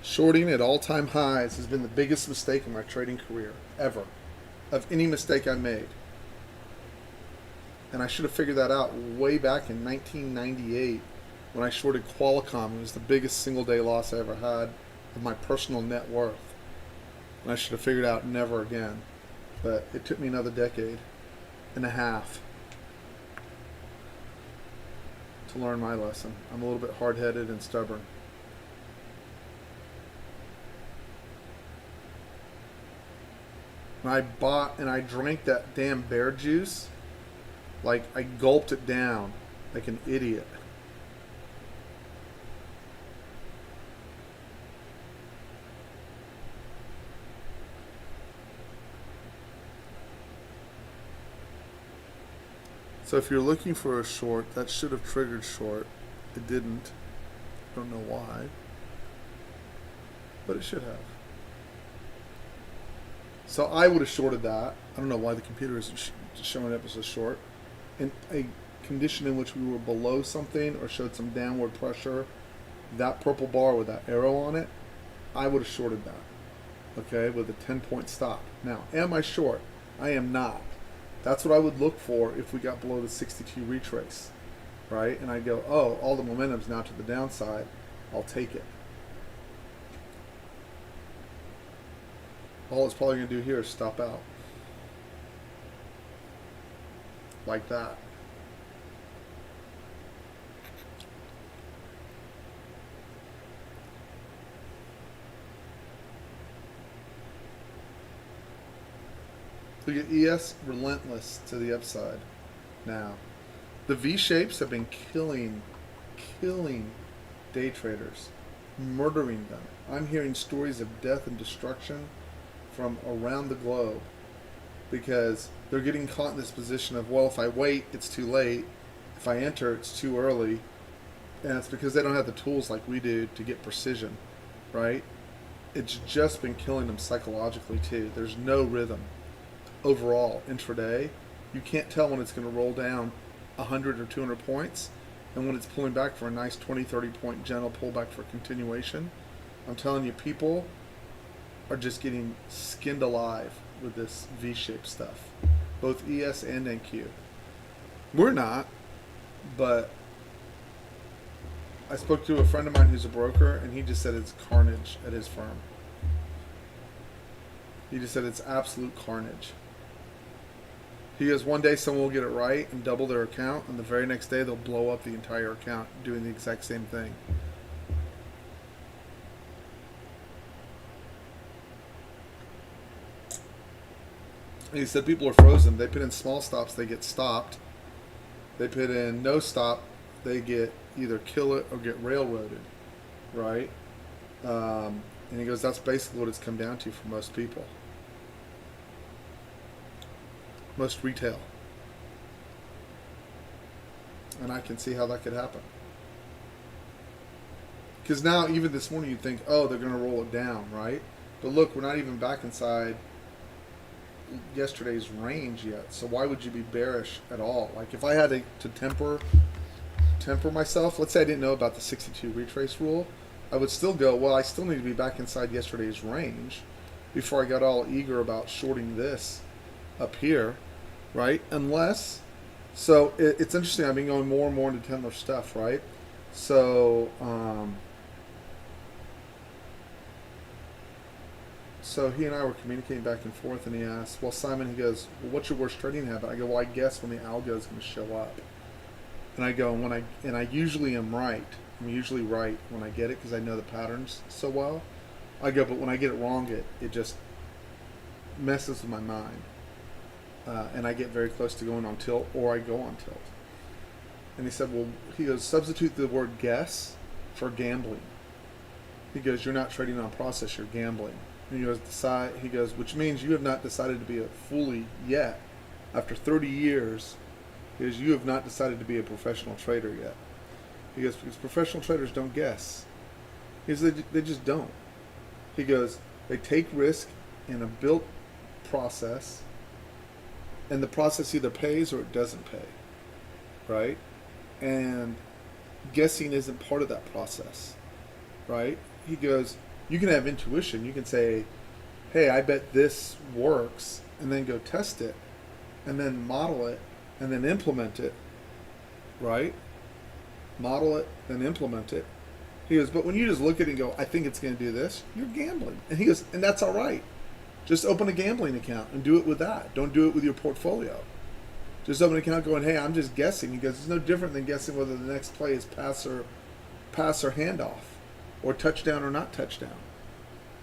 Shorting at all-time highs has been the biggest mistake in my trading career, ever. Of any mistake I made. And I should have figured that out way back in 1998 when I shorted Qualcomm. It was the biggest single-day loss I ever had of my personal net worth. And I should have figured out never again. But it took me another decade and a half to learn my lesson. I'm a little bit hard-headed and stubborn. And I bought and I drank that damn bear juice. Like, I gulped it down like an idiot. So if you're looking for a short, that should have triggered short. It didn't. I don't know why. But it should have. So I would have shorted that. I don't know why the computer isn't showing up as a short. And a condition in which we were below something or showed some downward pressure, that purple bar with that arrow on it, I would have shorted that. Okay, with a 10-point stop. Now, am I short? I am not. That's what I would look for if we got below the 62 retrace, right? And I go, oh, all the momentum's now to the downside. I'll take it. All it's probably going to do here is stop out. Like that. Look at ES, relentless to the upside. Now, the V shapes have been killing day traders, murdering them. I'm hearing stories of death and destruction from around the globe because they're getting caught in this position of, well, if I wait, it's too late. If I enter, it's too early. And it's because they don't have the tools like we do to get precision, right? It's just been killing them psychologically too. There's no rhythm. Overall, intraday, you can't tell when it's going to roll down 100 or 200 points and when it's pulling back for a nice 20, 30 point gentle pullback for continuation. I'm telling you, people are just getting skinned alive with this V-shaped stuff, both ES and NQ. We're not, but I spoke to a friend of mine who's a broker, and he just said it's carnage at his firm. He just said it's absolute carnage. He goes, one day someone will get it right and double their account, and the very next day they'll blow up the entire account doing the exact same thing. And he said people are frozen. They put in small stops, they get stopped. They put in no stop, they get either kill it or get railroaded, right? And he goes, that's basically what it's come down to for most people. Most retail. And I can see how that could happen. Because now, even this morning, you'd think, oh, they're going to roll it down, right? But look, we're not even back inside yesterday's range yet. So why would you be bearish at all? Like, if I had to temper myself, let's say I didn't know about the 62 retrace rule, I would still go, well, I still need to be back inside yesterday's range before I got all eager about shorting this up here, right? Unless, so it's interesting, I've been going more and more into Tendler stuff, right? So, so he and I were communicating back and forth, and he asked, well, Simon, he goes, well, what's your worst trading habit? I go, well, I guess when the algo is going to show up. And I go, and I usually am right. I'm usually right when I get it because I know the patterns so well. I go, but when I get it wrong, it just messes with my mind. And I get very close to going on tilt, or I go on tilt. And he said, well, he goes, substitute the word guess for gambling. He goes, you're not trading on process, you're gambling. And he goes, which means you have not decided to be a fully yet. After 30 years, he goes, you have not decided to be a professional trader yet. He goes, because professional traders don't guess. He goes, they just don't. He goes, they take risk in a built process, and the process either pays or it doesn't pay, right? And guessing isn't part of that process, right? He goes, you can have intuition. You can say, hey, I bet this works, and then go test it, and then model it, and then implement it, right? Model it, then implement it. He goes, but when you just look at it and go, I think it's going to do this, you're gambling. And he goes, and that's all right. Just open a gambling account and do it with that. Don't do it with your portfolio. Just open an account going, hey, I'm just guessing. He goes, it's no different than guessing whether the next play is pass or handoff, or touchdown or not touchdown,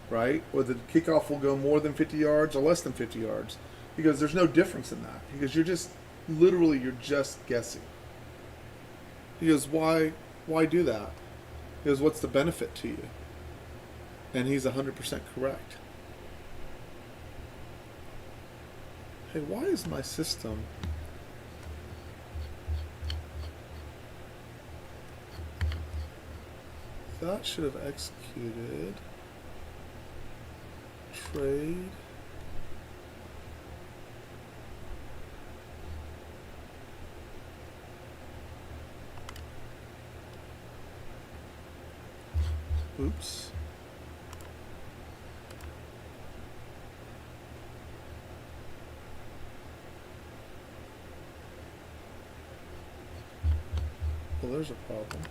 right? Or the kickoff will go more than 50 yards or less than 50 yards. He goes, there's no difference in that. He goes, you're just guessing. He goes, why do that? He goes, what's the benefit to you? And he's 100% correct. Hey, why is my system... That should have executed trade. Oops. Well, there's a problem.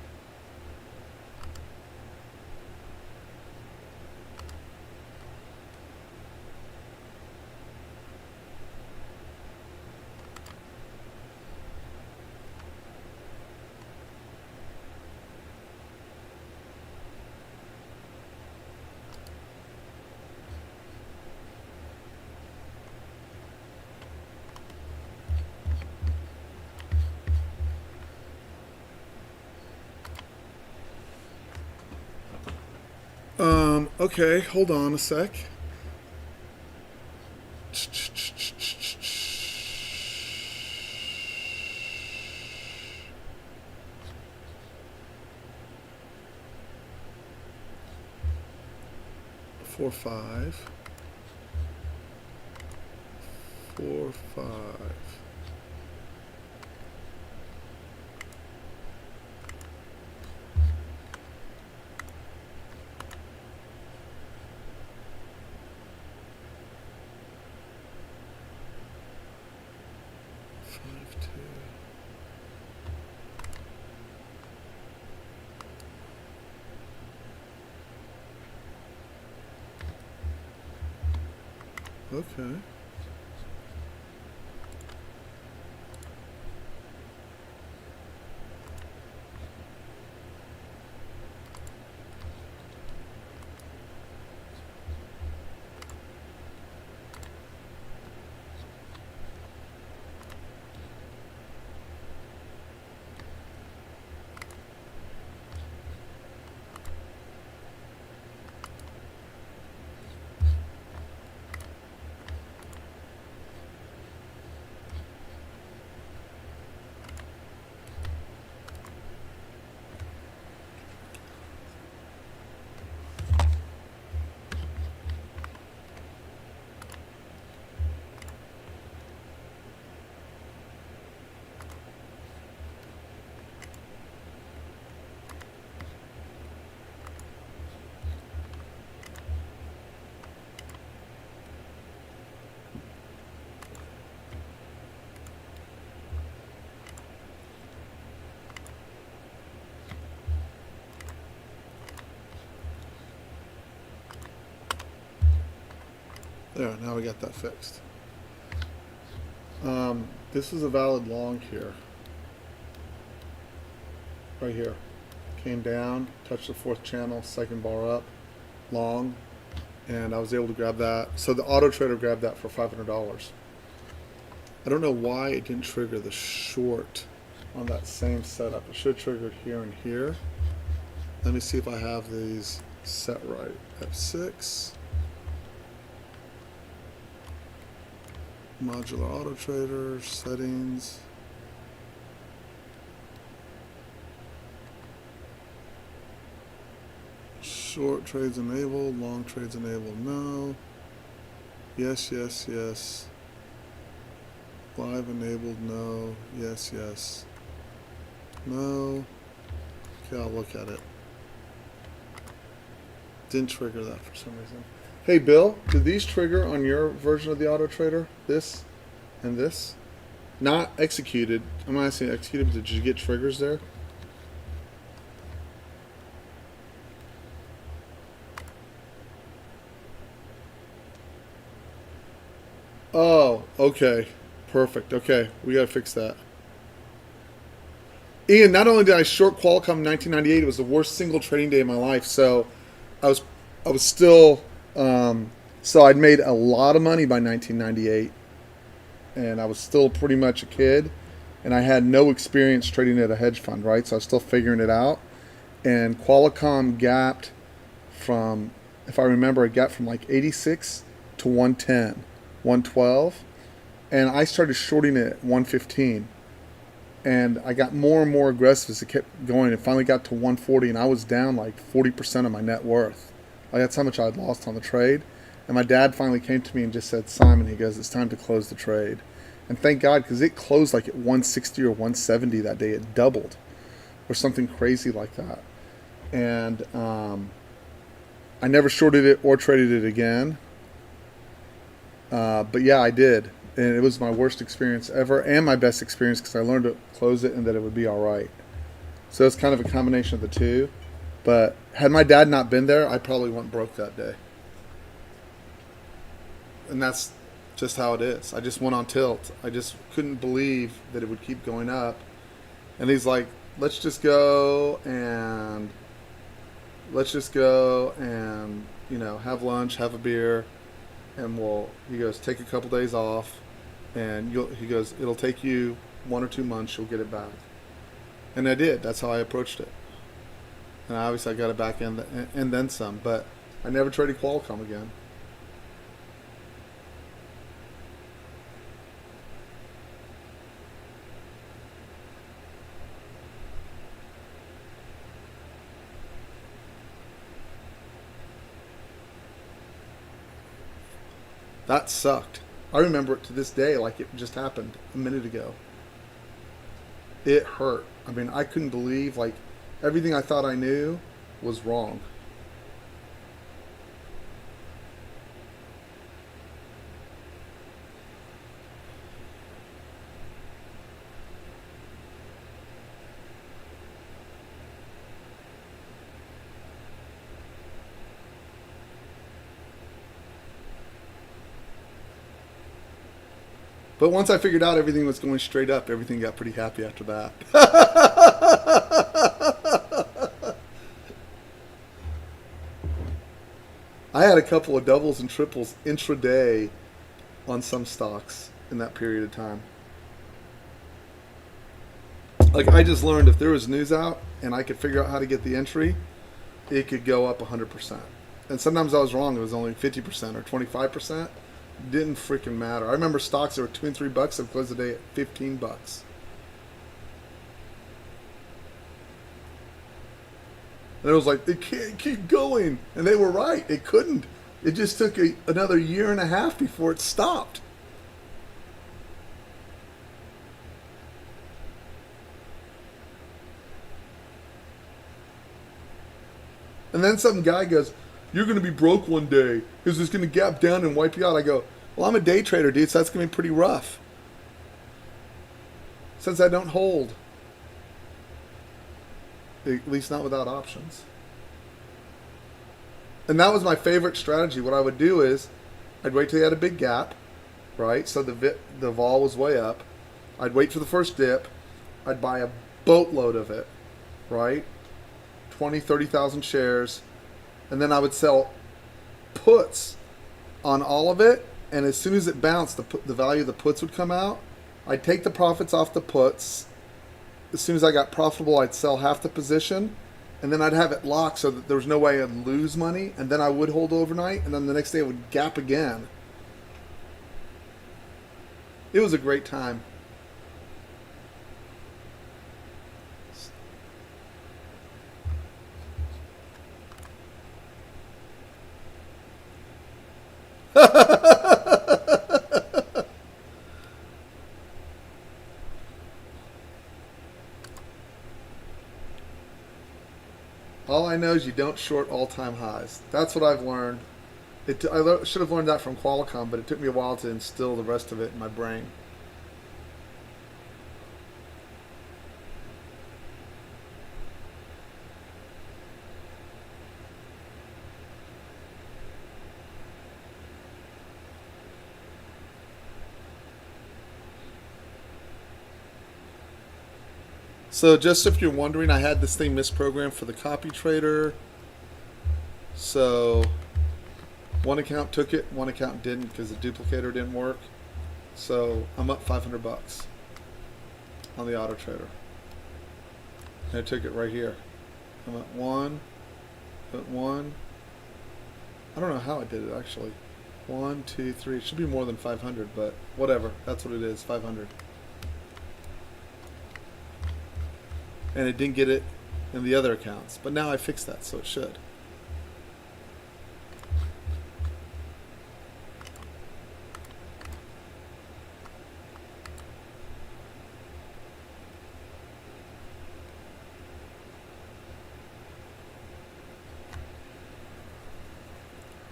Okay, hold on a sec. 4, 5. 4, 5. Okay. There, now we got that fixed. This is a valid long here. Right here. Came down, touched the fourth channel, second bar up, long, and I was able to grab that. So the auto trader grabbed that for $500. I don't know why it didn't trigger the short on that same setup. It should have triggered here and here. Let me see if I have these set right. F6. Modular auto trader settings. Short trades enabled, long trades enabled, no. Yes, yes, yes. Live enabled, no. Yes, yes. No. Okay, I'll look at it. Didn't trigger that for some reason. Hey Bill, did these trigger on your version of the auto trader? This and this? Not executed. I'm not saying executed, but did you get triggers there? Oh, okay. Perfect. Okay, we gotta fix that. Ian, not only did I short Qualcomm in 1998, it was the worst single trading day of my life. So I was still so I'd made a lot of money by 1998, and I was still pretty much a kid, and I had no experience trading at a hedge fund, right? So I was still figuring it out. And Qualcomm gapped from, if I remember, it gapped from like 86 to 110, 112, and I started shorting it at 115. And I got more and more aggressive as it kept going. It finally got to 140, and I was down like 40% of my net worth. Like that's how much I had lost on the trade. And my dad finally came to me and just said, Simon, he goes, it's time to close the trade. And thank God, because it closed like at 160 or 170 that day. It doubled or something crazy like that. And I never shorted it or traded it again. But yeah, I did. And it was my worst experience ever and my best experience because I learned to close it and that it would be all right. So it's kind of a combination of the two. But had my dad not been there, I probably went broke that day. And that's just how it is. I just went on tilt. I just couldn't believe that it would keep going up. And he's like, let's just go and have lunch, have a beer, and he goes, take a couple days off, and he goes, it'll take you 1 or 2 months, you'll get it back. And I did. That's how I approached it. And obviously I got it back and then some, but I never traded Qualcomm again. That sucked. I remember it to this day like it just happened a minute ago. It hurt. I mean, I couldn't believe, like, everything I thought I knew was wrong. But once I figured out everything was going straight up, everything got pretty happy after that. I had a couple of doubles and triples intraday on some stocks in that period of time. Like, I just learned if there was news out and I could figure out how to get the entry, it could go up 100%. And sometimes I was wrong. It was only 50% or 25%. Didn't freaking matter. I remember stocks that were $2 and $3 that closed the day at $15. And it was like, it can't keep going. And they were right. It couldn't. It just took another year and a half before it stopped. And then some guy goes, you're going to be broke one day because it's going to gap down and wipe you out. I go, well, I'm a day trader, dude, so that's going to be pretty rough. Since I don't hold. At least not without options. And that was my favorite strategy. What I would do is I'd wait till you had a big gap, right? So the vol was way up. I'd wait for the first dip. I'd buy a boatload of it, right? 20, 30,000 shares. And then I would sell puts on all of it. And as soon as it bounced, the value of the puts would come out. I'd take the profits off the puts. As soon as I got profitable, I'd sell half the position. And then I'd have it locked so that there was no way I'd lose money. And then I would hold overnight. And then the next day it would gap again. It was a great time. All I know is you don't short all-time highs. That's what I've learned. I should have learned that from Qualcomm, but it took me a while to instill the rest of it in my brain. So just if you're wondering, I had this thing misprogrammed for the copy trader. So one account took it, one account didn't because the duplicator didn't work. So I'm up $500 on the auto trader. And I took it right here. I'm at one, put one. I don't know how I did it actually. 1, 2, 3. It should be more than 500, but whatever. That's what it is, 500. And it didn't get it in the other accounts. But now I fixed that, so it should.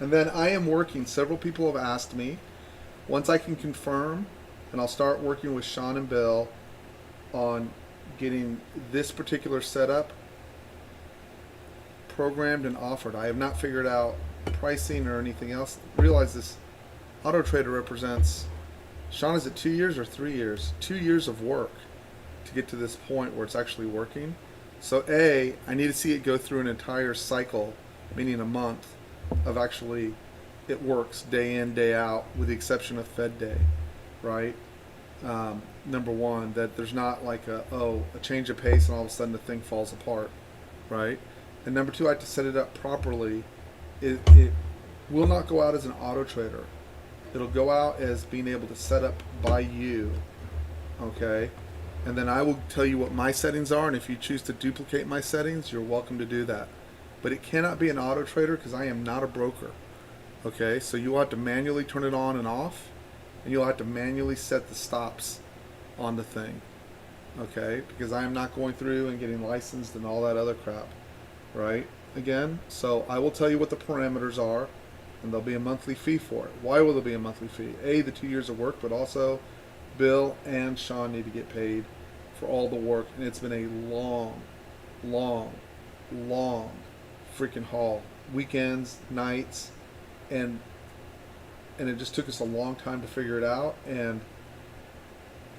And then I am working, several people have asked me, once I can confirm, and I'll start working with Sean and Bill on getting this particular setup programmed and offered. I have not figured out pricing or anything else. Realize this Auto Trader represents, Sean, is it 2 years or 3 years? 2 years of work to get to this point where it's actually working. So I need to see it go through an entire cycle, meaning a month, of actually it works day in, day out, with the exception of Fed Day, right? Number one, that there's not like a change of pace and all of a sudden the thing falls apart, right? And number two, I have to set it up properly. It will not go out as an auto trader. It'll go out as being able to set up by you, okay? And then I will tell you what my settings are, and if you choose to duplicate my settings, you're welcome to do that. But it cannot be an auto trader because I am not a broker, okay? So you'll have to manually turn it on and off, and you'll have to manually set the stops on the thing, okay? Because I am not going through and getting licensed and all that other crap, right? Again, so I will tell you what the parameters are, and there'll be a monthly fee for it. Why will there be a monthly fee? The 2 years of work, but also Bill and Sean need to get paid for all the work, and it's been a long, long, long freaking haul. Weekends, nights, and it just took us a long time to figure it out, and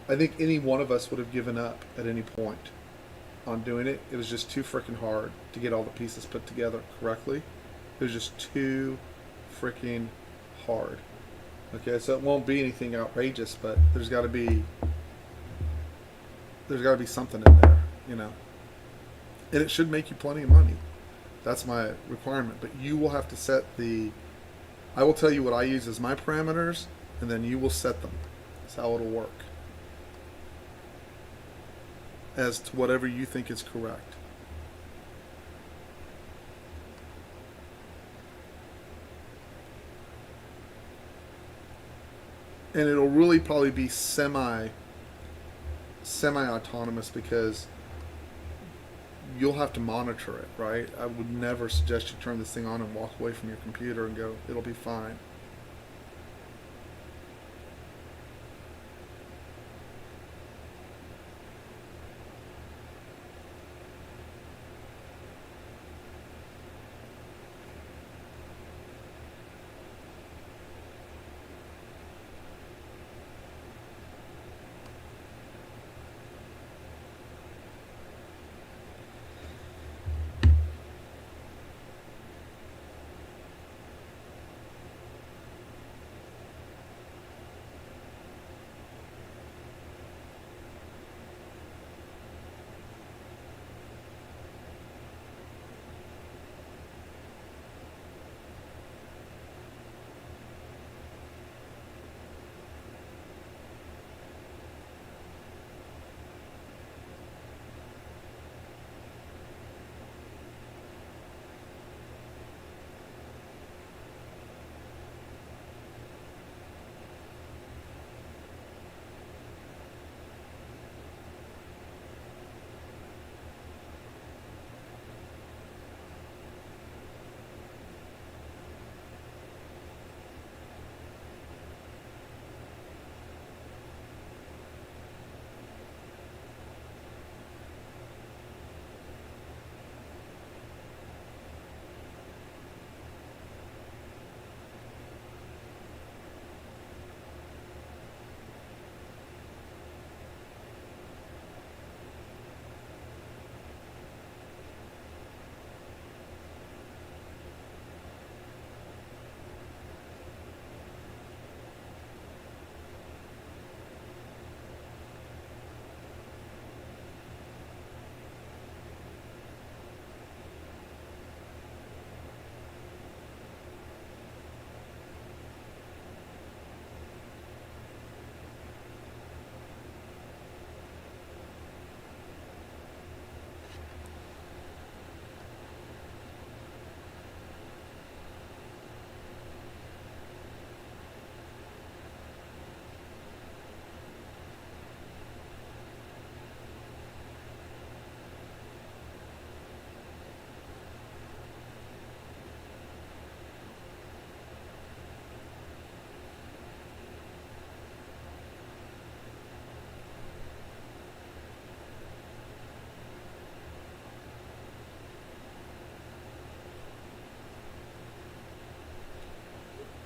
I think any one of us would have given up at any point on doing it. It was just too freaking hard to get all the pieces put together correctly. It was just too freaking hard. Okay, so it won't be anything outrageous, but there's got to be something in there, you know. And it should make you plenty of money. That's my requirement. But you will have to set I will tell you what I use as my parameters, and then you will set them. That's how it'll work. As to whatever you think is correct. And it'll really probably be semi-autonomous because you'll have to monitor it, right? I would never suggest you turn this thing on and walk away from your computer and go, it'll be fine.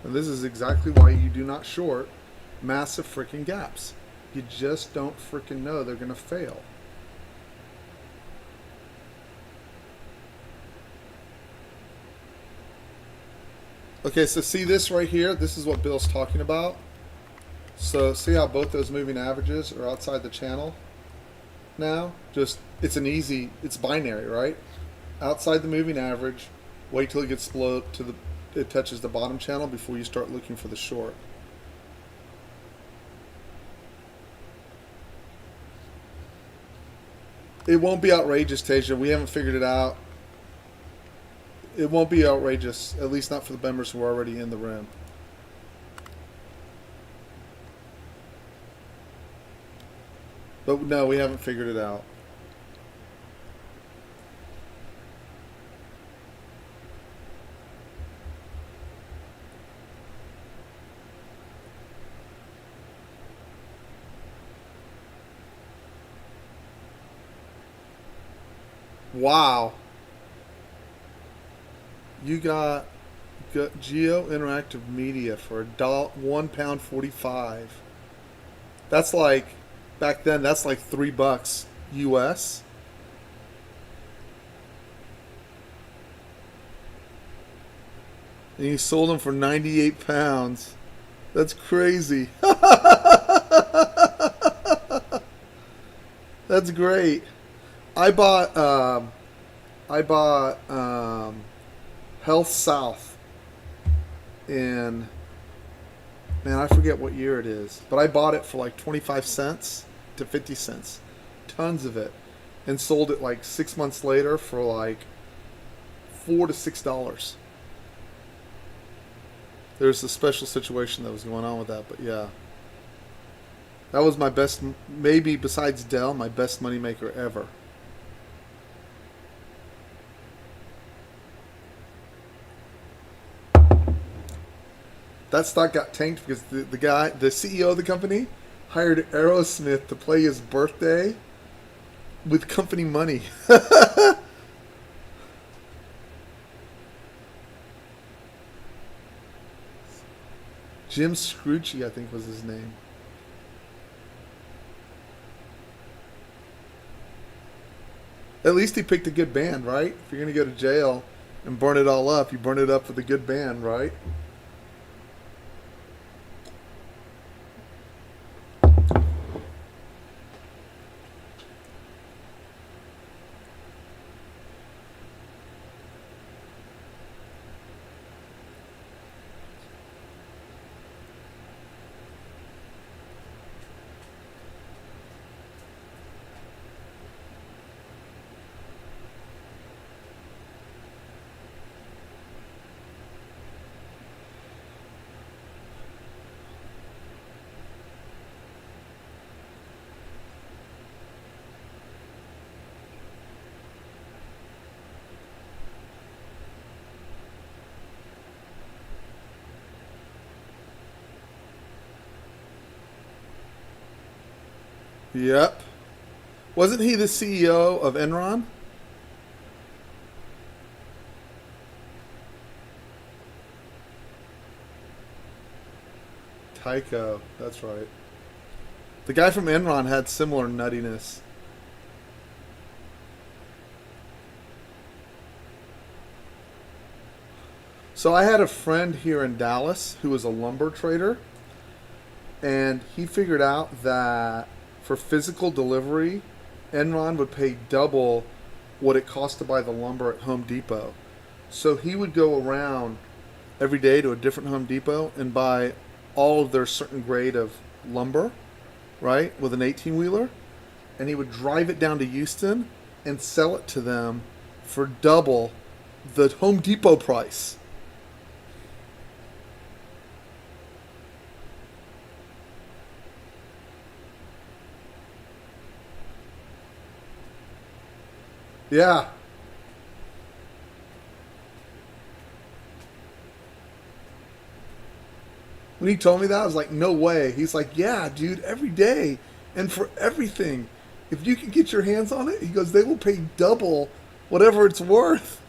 And this is exactly why you do not short massive freaking gaps. You just don't freaking know they're going to fail. Okay, so see this right here? This is what Bill's talking about. So see how both those moving averages are outside the channel now? Just, it's binary, right? Outside the moving average, wait till it gets below it touches the bottom channel before you start looking for the short. It won't be outrageous, Tasia. We haven't figured it out. It won't be outrageous, at least not for the members who are already in the room. But no, we haven't figured it out. Wow. You got Geo Interactive Media for £1.45. That's like, back then, that's like $3 US. And you sold them for £98. That's crazy. That's great. I bought Health South in, man, I forget what year it is, but I bought it for like 25 cents to 50 cents, tons of it, and sold it like 6 months later for like $4 to $6. There's a special situation that was going on with that, but yeah, that was my best, maybe besides Dell, my best moneymaker ever. That stock got tanked because the CEO of the company, hired Aerosmith to play his birthday with company money. Jim Scrucci, I think was his name. At least he picked a good band, right? If you're going to go to jail and burn it all up, you burn it up with a good band, right? Yep. Wasn't he the CEO of Enron? Tycho, that's right. The guy from Enron had similar nuttiness. So I had a friend here in Dallas who was a lumber trader, and he figured out that for physical delivery, Enron would pay double what it cost to buy the lumber at Home Depot. So he would go around every day to a different Home Depot and buy all of their certain grade of lumber, right, with an 18-wheeler, and he would drive it down to Houston and sell it to them for double the Home Depot price. Yeah. When he told me that, I was like, no way. He's like, yeah, dude, every day and for everything. If you can get your hands on it, he goes, they will pay double whatever it's worth.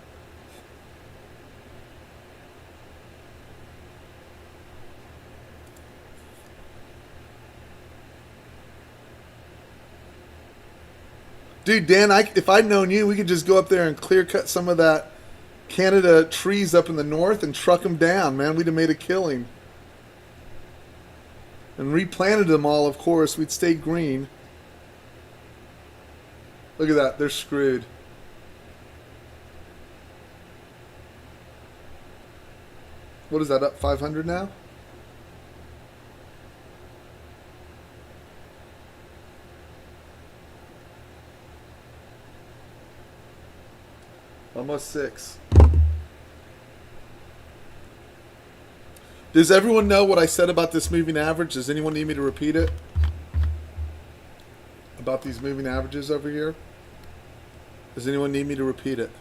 Dude, Dan, if I'd known you, we could just go up there and clear cut some of that Canada trees up in the north and truck them down, man. We'd have made a killing. And replanted them all, of course. We'd stayed green. Look at that. They're screwed. What is that, up 500 now? Almost 6. Does everyone know what I said about this moving average? Does anyone need me to repeat it? About these moving averages over here? Does anyone need me to repeat it?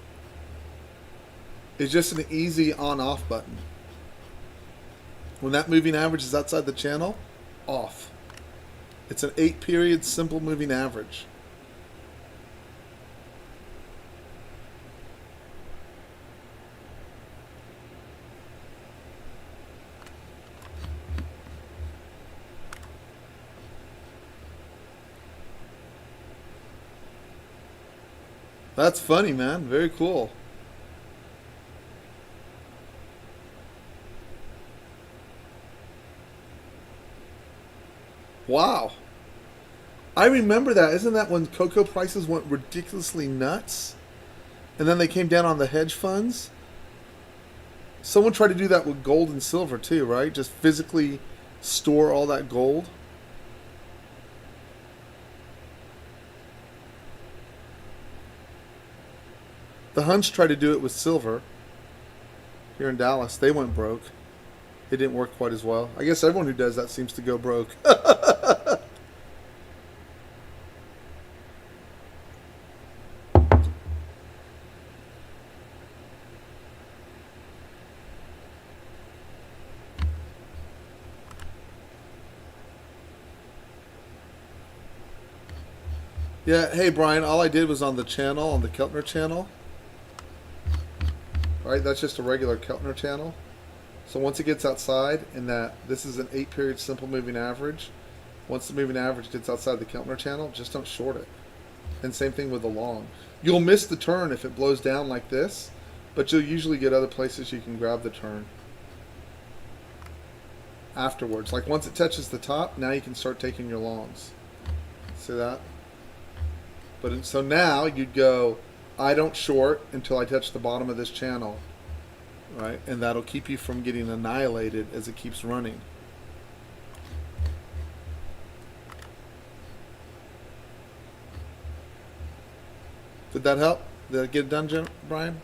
It's just an easy on-off button. When that moving average is outside the channel, off. It's an 8-period simple moving average. That's funny, man. Very cool. Wow. I remember that. Isn't that when cocoa prices went ridiculously nuts? And then they came down on the hedge funds? Someone tried to do that with gold and silver too, right? Just physically store all that gold. The Hunts tried to do it with silver here in Dallas. They went broke. It didn't work quite as well. I guess everyone who does that seems to go broke. Yeah, hey Brian, all I did was on the channel, on the Keltner channel. Alright, that's just a regular Keltner channel. So once it gets outside, and that this is an 8-period simple moving average, once the moving average gets outside the Keltner channel, just don't short it. And same thing with the long. You'll miss the turn if it blows down like this, but you'll usually get other places you can grab the turn afterwards. Like once it touches the top, now you can start taking your longs. See that? But so now you'd go, I don't short until I touch the bottom of this channel, right? And that'll keep you from getting annihilated as it keeps running. Did that help? Did it get it done, Brian?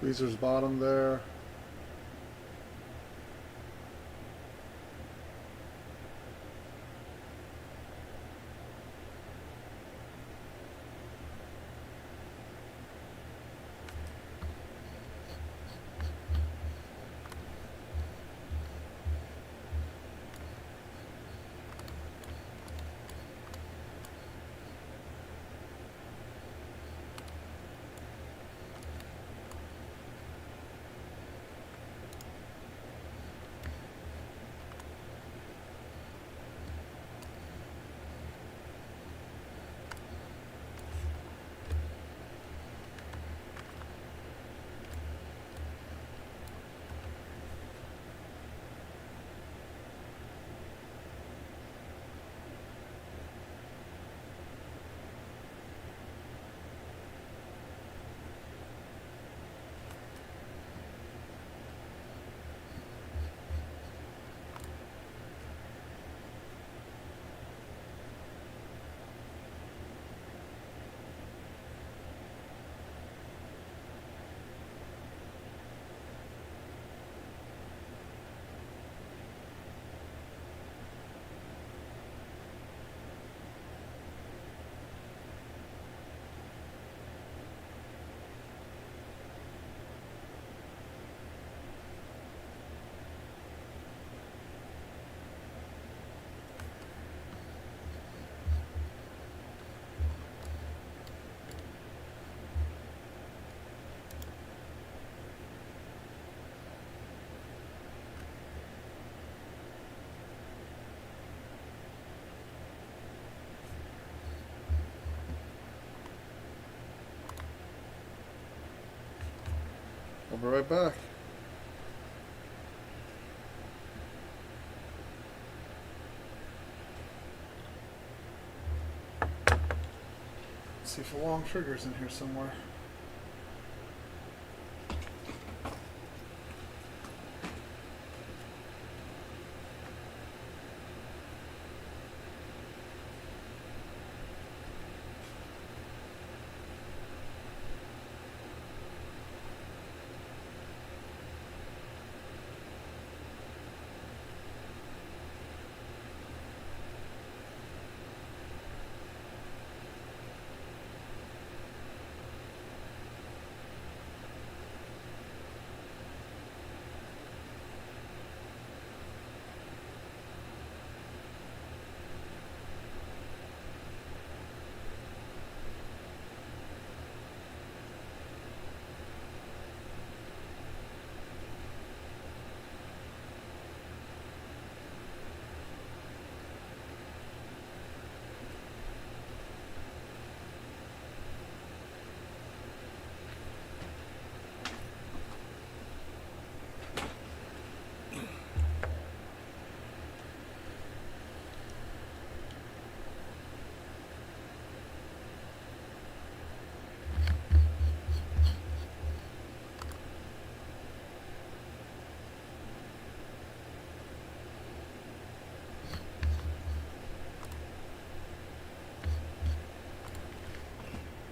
Tweezer's bottom there. I'll be right back. Let's see if a long trigger's in here somewhere.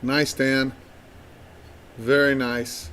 Nice, Dan. Very nice.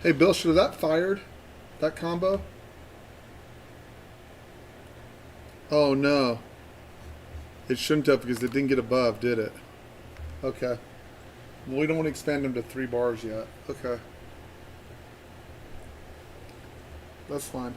Hey, Bill, should have that fired? That combo? Oh, no. It shouldn't have because it didn't get above, did it? Okay. Well, we don't want to expand them to 3 bars yet. Okay. That's fine.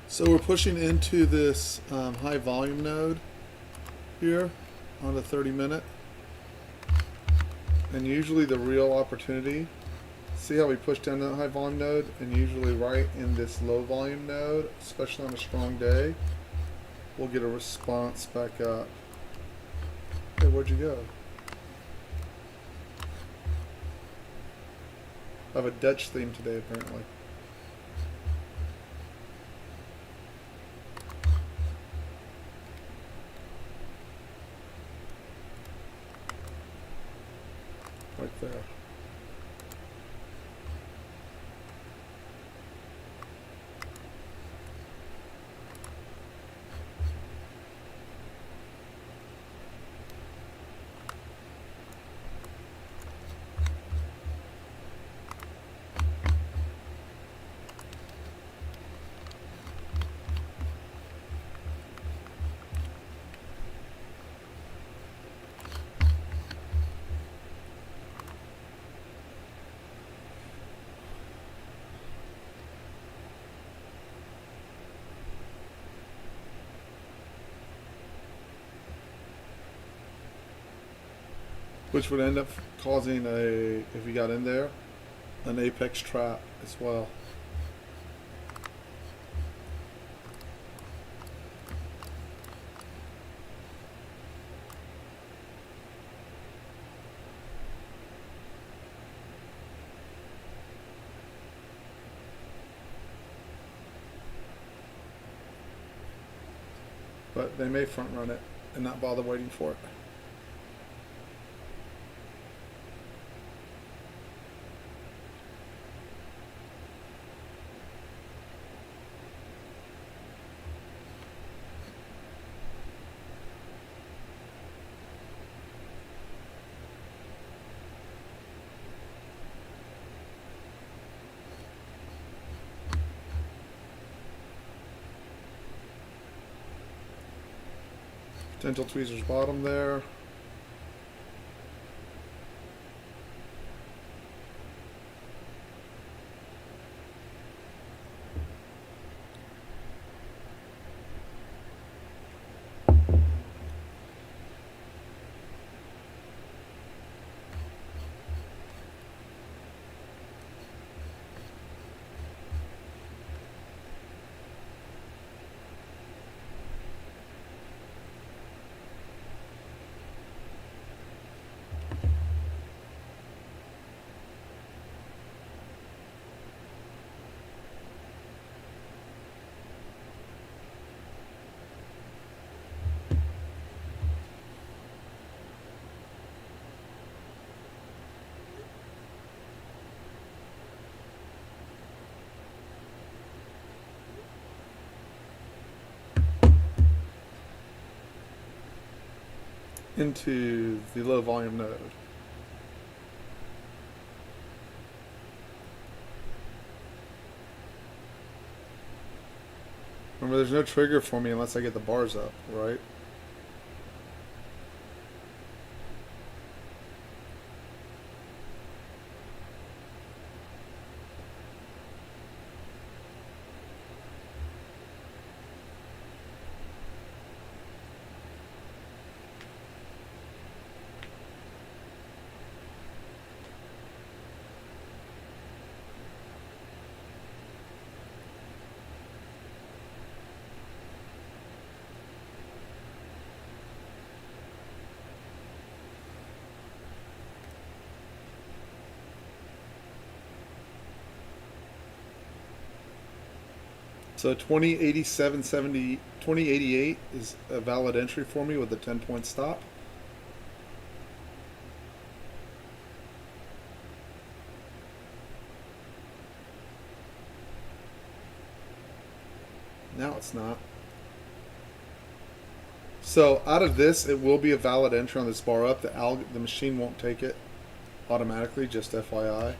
So we're pushing into this high volume node here on the 30 minute. And usually the real opportunity, see how we push down to the high volume node, and usually right in this low volume node, especially on a strong day, we'll get a response back up. Hey, where'd you go? I have a Dutch theme today apparently. Right there. Which would end up causing a, if you got in there, an apex trap as well. But they may front run it and not bother waiting for it. Potential tweezers bottom there. Into the low volume node. Remember, there's no trigger for me unless I get the bars up, right? So 2087.70, 2088 is a valid entry for me with a 10-point stop. Now it's not. So out of this, it will be a valid entry on this bar up. The machine won't take it automatically, just FYI.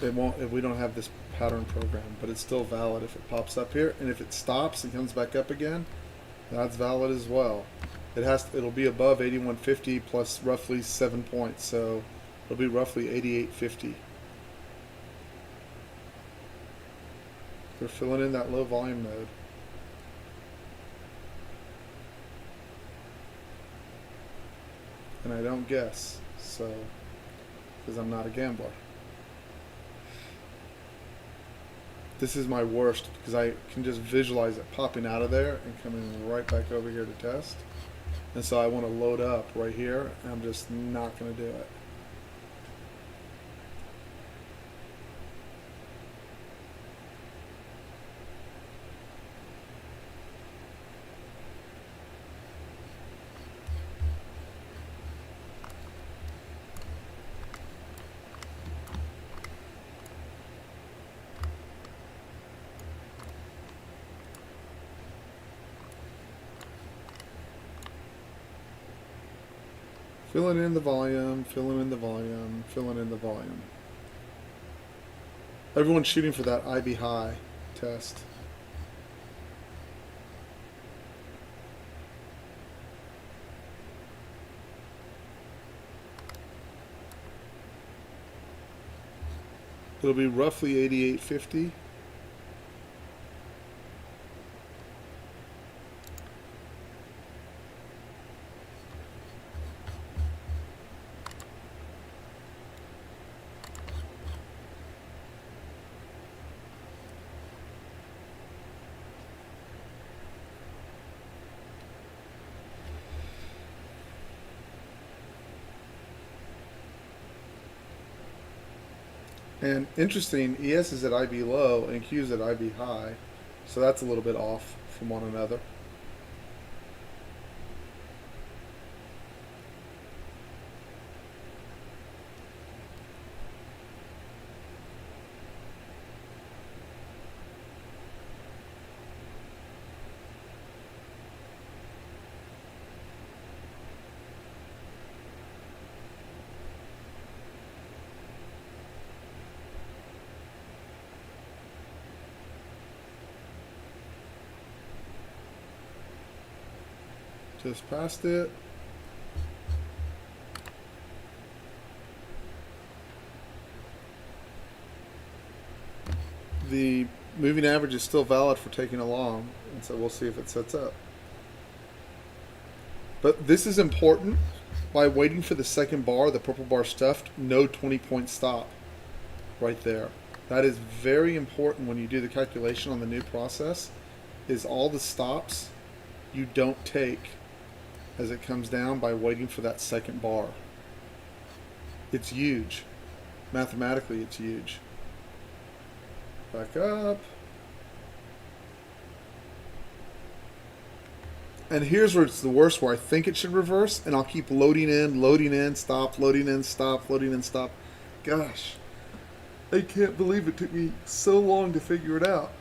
It won't if we don't have this pattern program, but it's still valid if it pops up here. And if it stops and comes back up again, that's valid as well. It'll be above 8150 plus roughly 7 points, so it'll be roughly 8850. We're filling in that low volume node. And I don't guess, so, because I'm not a gambler. This is my worst because I can just visualize it popping out of there and coming right back over here to test. And so I want to load up right here, and I'm just not going to do it. Filling in the volume, filling in the volume, filling in the volume. Everyone's shooting for that IB high test. It'll be roughly 8850. And interesting, ES is at IB low and Q is at IB high, so that's a little bit off from one another. Just past it. The moving average is still valid for taking along, and so we'll see if it sets up. But this is important. By waiting for the second bar, the purple bar stuffed, no 20-point stop right there. That is very important when you do the calculation on the new process, is all the stops you don't take as it comes down by waiting for that second bar. It's huge. Mathematically, it's huge. Back up. And here's where it's the worst, where I think it should reverse, and I'll keep loading in, stop, loading in, stop, loading in, stop. Gosh, I can't believe it took me so long to figure it out.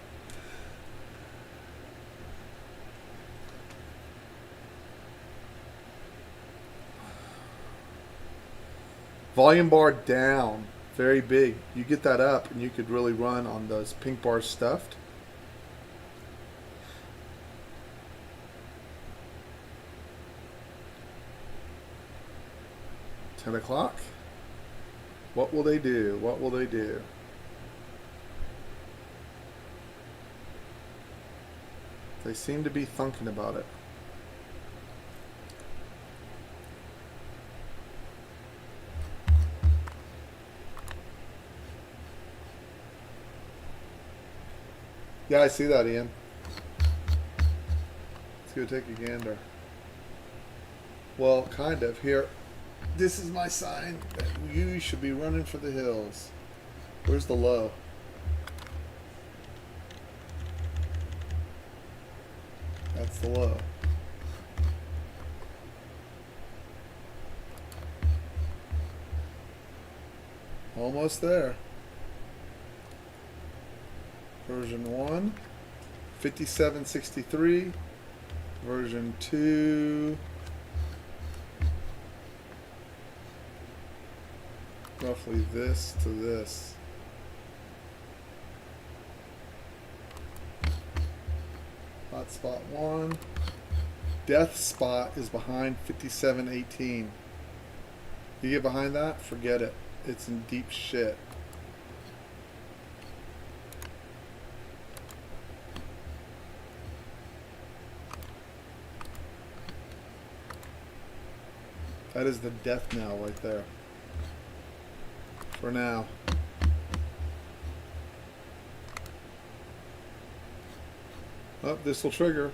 Volume bar down, very big. You get that up and you could really run on those pink bars stuffed. $10 o'clock. What will they do? What will they do? They seem to be thinking about it. Yeah, I see that, Ian. Let's go take a gander. Well, kind of. Here, this is my sign that you should be running for the hills. Where's the low? That's the low. Almost there. Version 1, 5763. Version 2, roughly this to this. Hot spot 1. Death spot is behind 5718. You get behind that, forget it. It's in deep shit. That is the death knell right there. For now. Oh, this will trigger.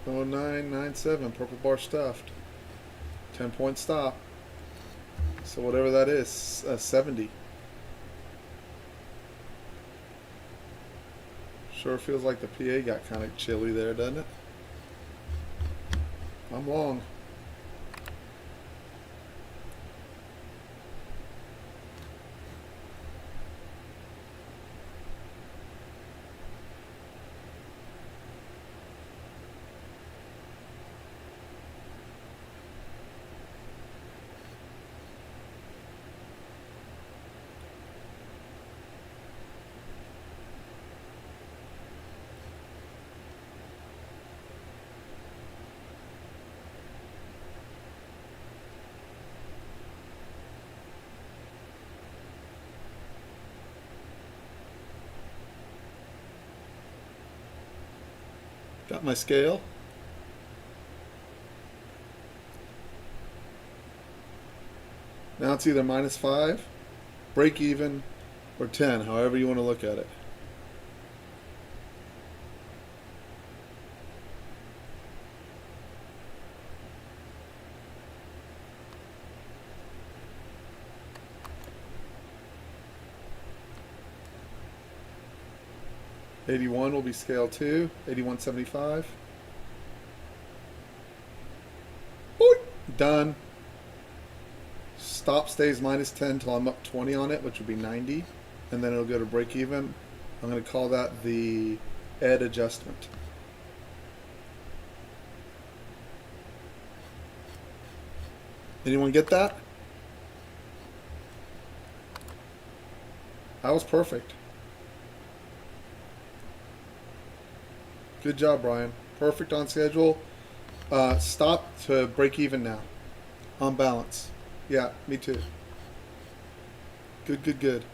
0997, purple bar stuffed. 10-point stop. So whatever that is, 70. Sure feels like the PA got kind of chilly there, doesn't it? I'm long. Got my scale. Now it's either -5, break even, or 10, however you want to look at it. $81 will be scale 2, 81.75. Done. Stop stays -10 till I'm up 20 on it, which would be 90, and then it'll go to break even. I'm going to call that the ED adjustment. Anyone get that? That was perfect. Good job, Brian. Perfect on schedule. Stop to break even now. On balance. Yeah, me too. Good, good, good.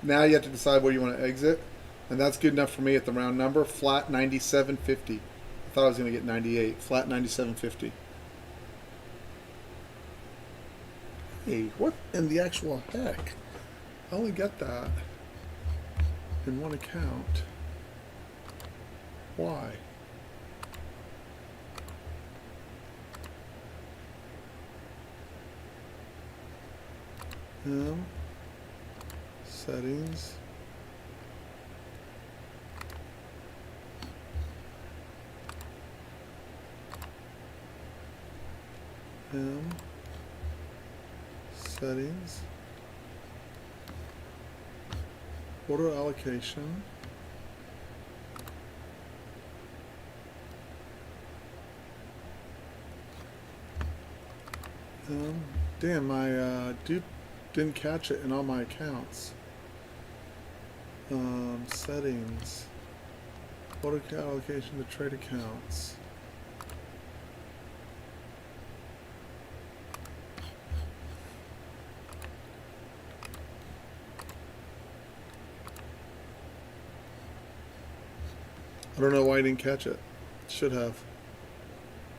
Now you have to decide where you want to exit. And that's good enough for me at the round number. Flat 97.50. I thought I was going to get 98. Flat 97.50. Hey, what in the actual heck? I only got that in one account. Why? Settings. Settings. Order allocation. Damn, my dupe didn't catch it in all my accounts. Settings. Order allocation to trade accounts. I don't know why I didn't catch it. Should have.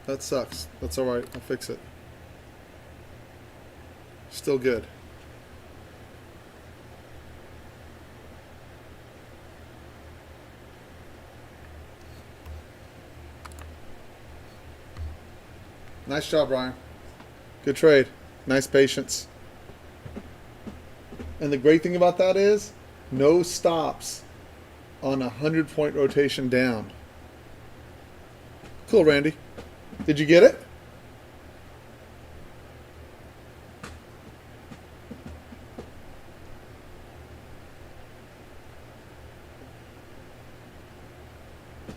That sucks. That's alright. I'll fix it. Still good. Nice job, Ryan. Good trade. Nice patience. And the great thing about that is no stops on a 100-point rotation down. Cool, Randy. Did you get it?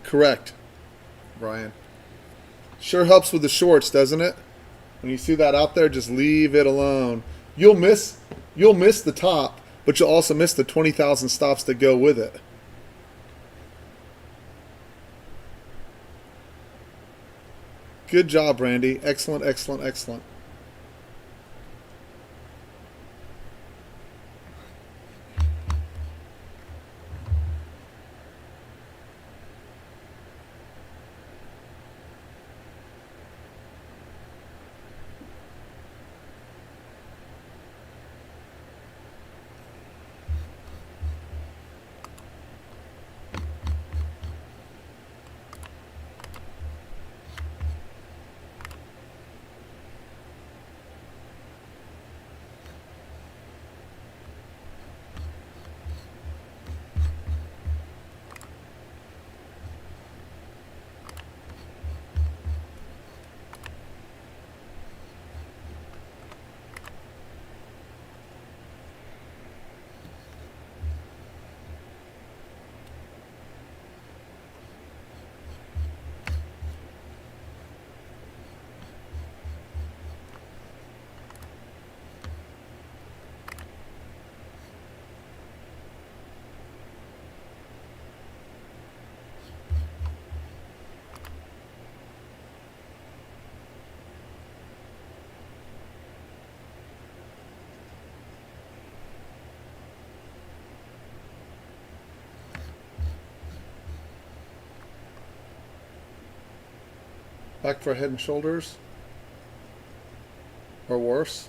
Correct, Brian. Sure helps with the shorts, doesn't it? When you see that out there, just leave it alone. You'll miss the top, but you'll also miss the 20,000 stops that go with it. Good job, Randy. Excellent, excellent, excellent. Back for Head and Shoulders. Or worse.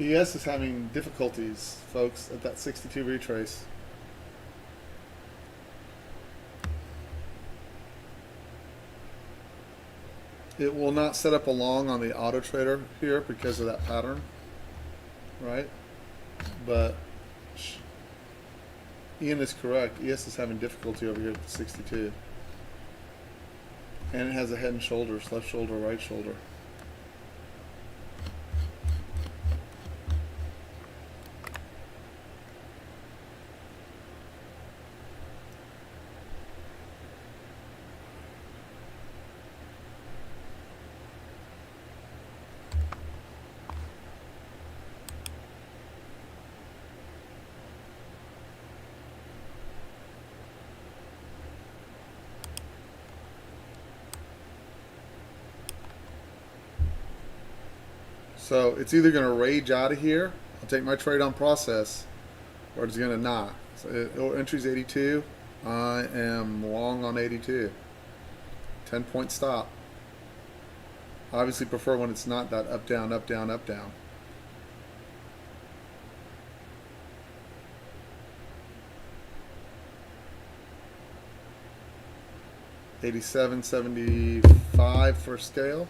ES is having difficulties, folks, at that 62 retrace. It will not set up a long on the auto trader here because of that pattern, right? But Ian is correct. ES is having difficulty over here at the 62. And it has a head and shoulders, left shoulder, right shoulder. So it's either going to rage out of here, I'll take my trade on process, or it's going to not. So entry's 82. I am long on 82. 10-point stop. I obviously prefer when it's not that up, down, up, down, up, down. $87.75 for scale.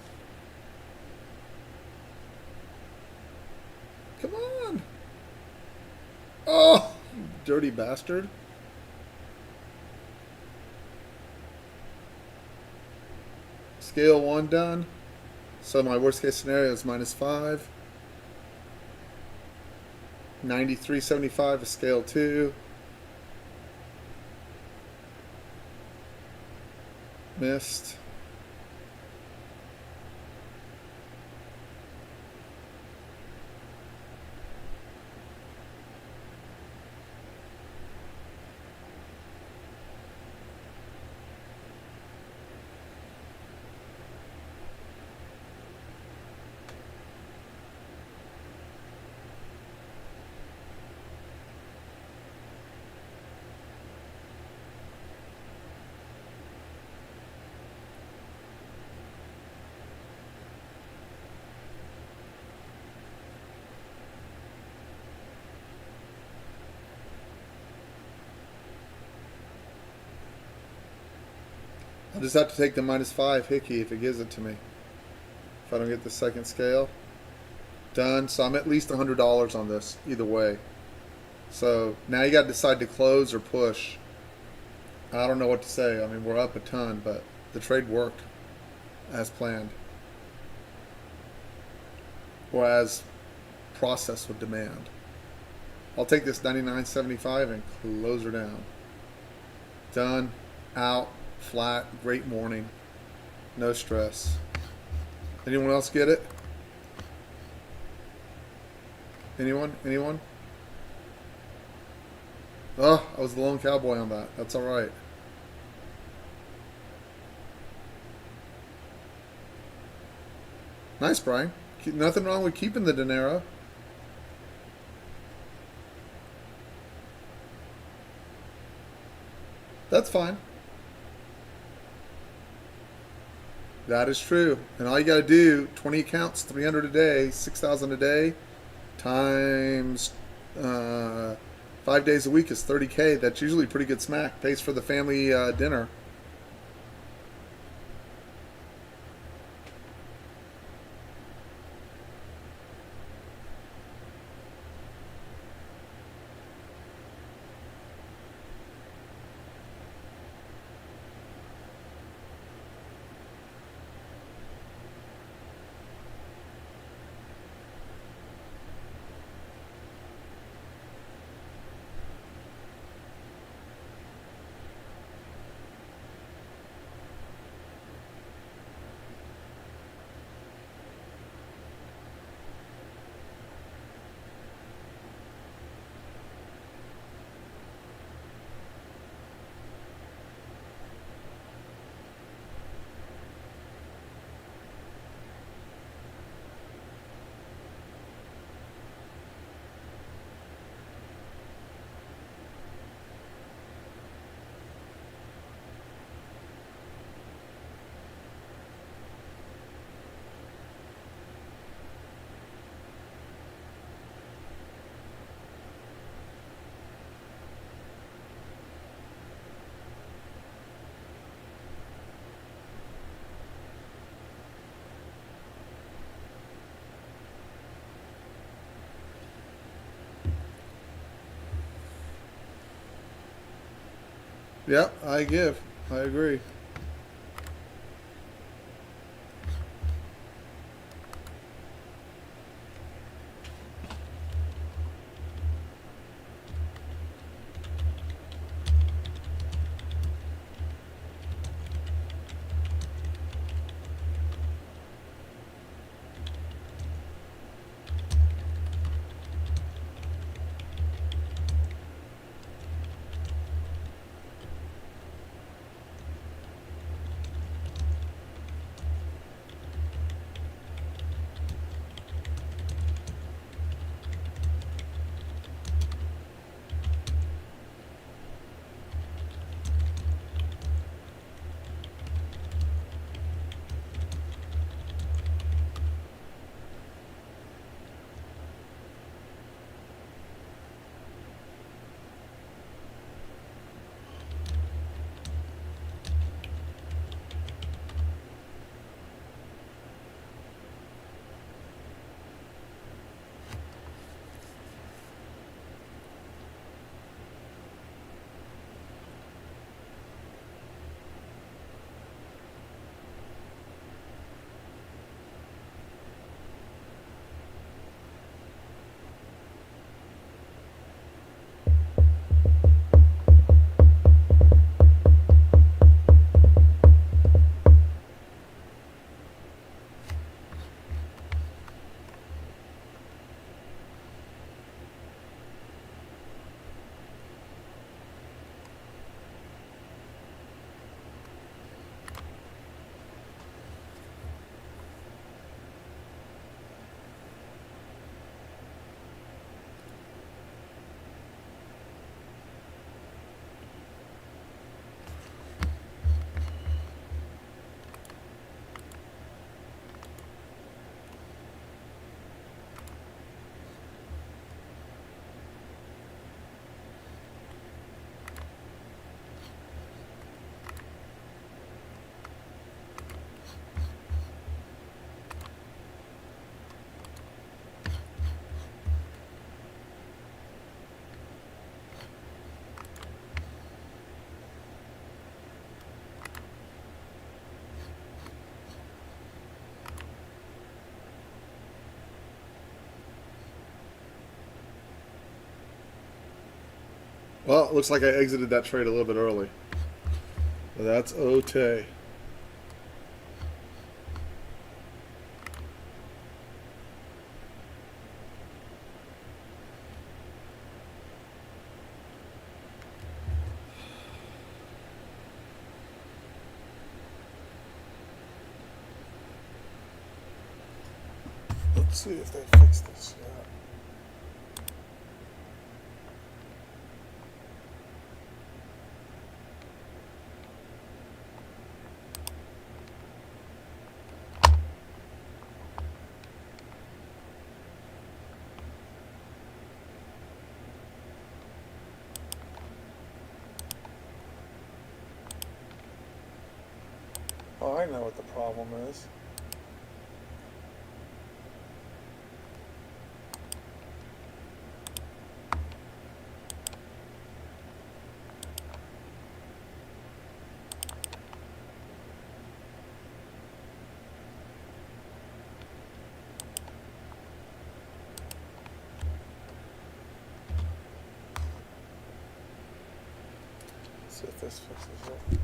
Come on. Oh, dirty bastard. Scale 1 done. So my worst case scenario is -5. 93.75 is scale 2. Missed. just have to take the -5 Hickey if it gives it to me. If I don't get the second scale. Done. So I'm at least $100 on this either way. So now you got to decide to close or push. I don't know what to say. I mean, we're up a ton, but the trade worked as planned, or as process would demand. I'll take this 99.75 and close her down. Done. Out. Flat. Great morning. No stress. Anyone else get it? Anyone? Anyone? Oh, I was the lone cowboy on that. That's all right. Nice, Brian. Nothing wrong with keeping the dinero. That's fine. That is true. And all you got to do, 20 accounts, 300 a day, 6,000 a day, times 5 days a week is 30K. That's usually pretty good smack. Pays for the family dinner. Yep, I give. I agree. Well, it looks like I exited that trade a little bit early. But that's okay. Let's see if they fix this yet. Oh, I know what the problem is. Let's see if this fixes it.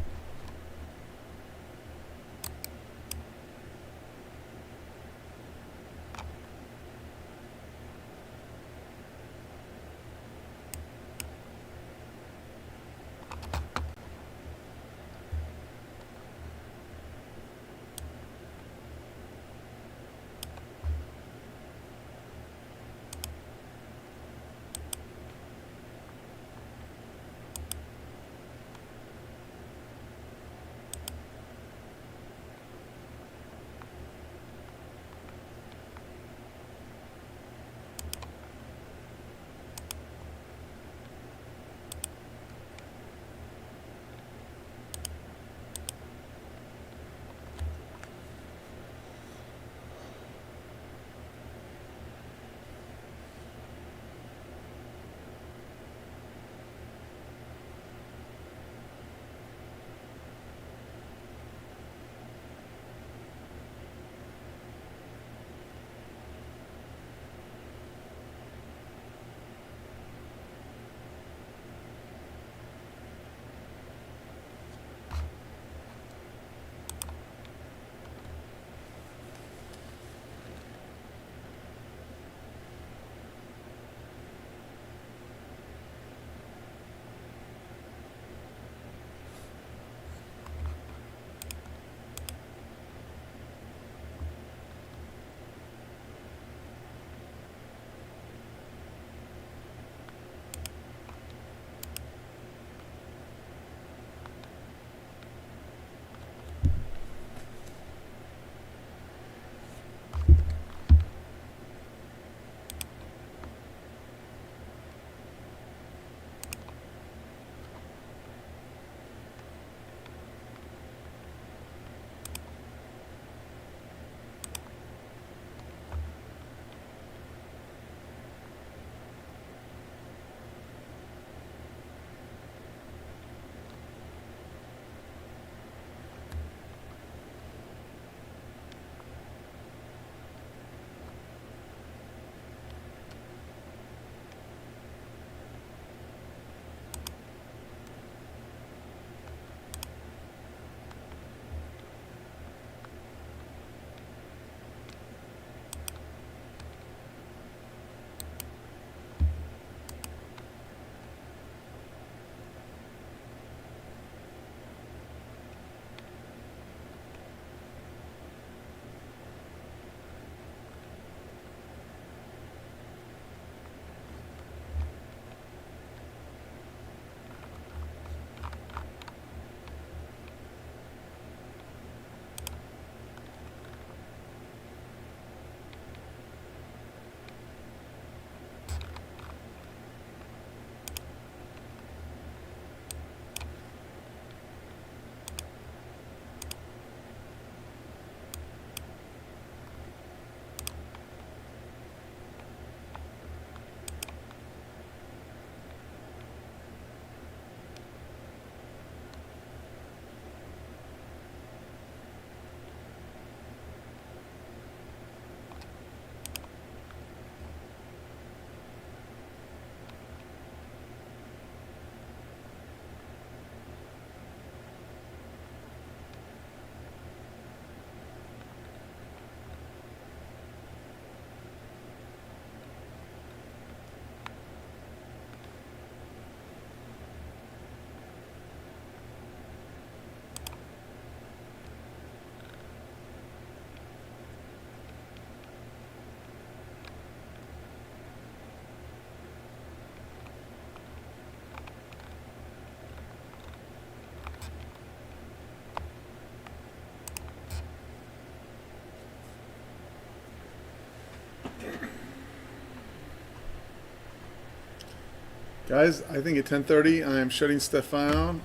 Guys, I think at 10:30 I am shutting stuff down.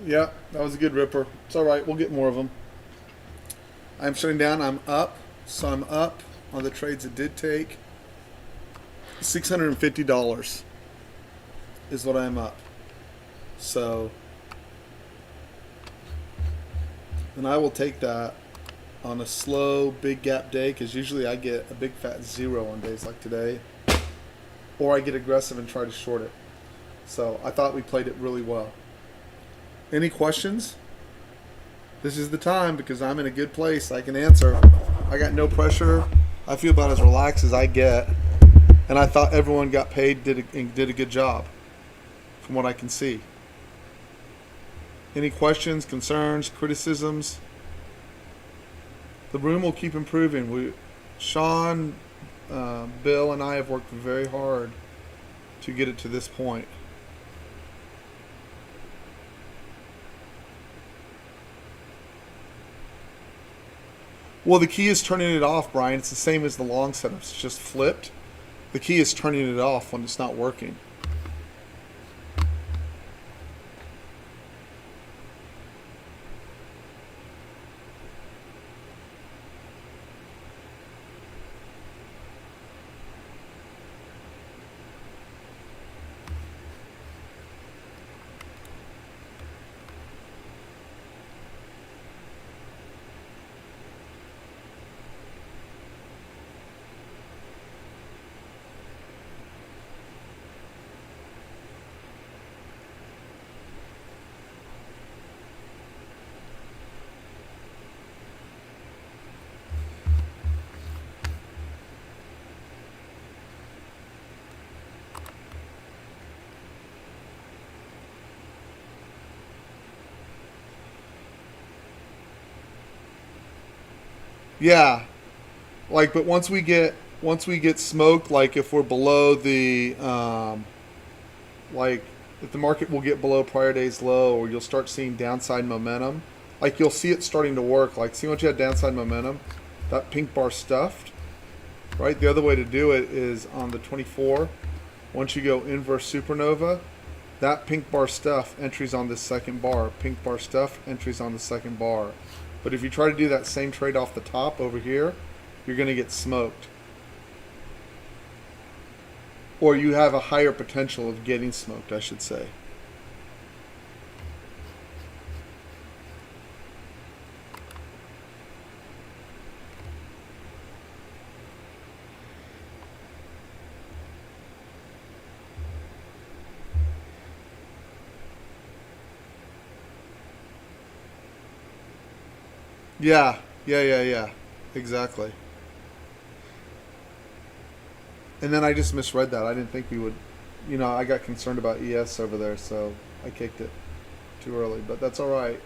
Yeah, that was a good ripper. It's all right. We'll get more of them. I'm shutting down. I'm up. So I'm up on the trades it did take. $650 is what I'm up. So, and I will take that on a slow, big gap day because usually I get a big fat zero on days like today. Or I get aggressive and try to short it. So I thought we played it really well. Any questions? This is the time because I'm in a good place. I can answer. I got no pressure. I feel about as relaxed as I get. And I thought everyone got paid, did a good job from what I can see. Any questions, concerns, criticisms? The room will keep improving. Sean, Bill, and I have worked very hard to get it to this point. Well, the key is turning it off, Brian. It's the same as the long setups. It's just flipped. The key is turning it off when it's not working. Yeah, like, but once we get smoked, like if we're below the like if the market will get below prior day's low, or you'll start seeing downside momentum. Like you'll see it starting to work. Like see once you had downside momentum, that pink bar stuffed, right? The other way to do it is on the 24. Once you go inverse supernova, that pink bar stuff entries on this second bar. Pink bar stuff entries on the second bar. But if you try to do that same trade off the top over here, you're going to get smoked. Or you have a higher potential of getting smoked, I should say. Yeah. Exactly. And then I just misread that. I didn't think we would, I got concerned about ES over there, so I kicked it too early. But that's all right.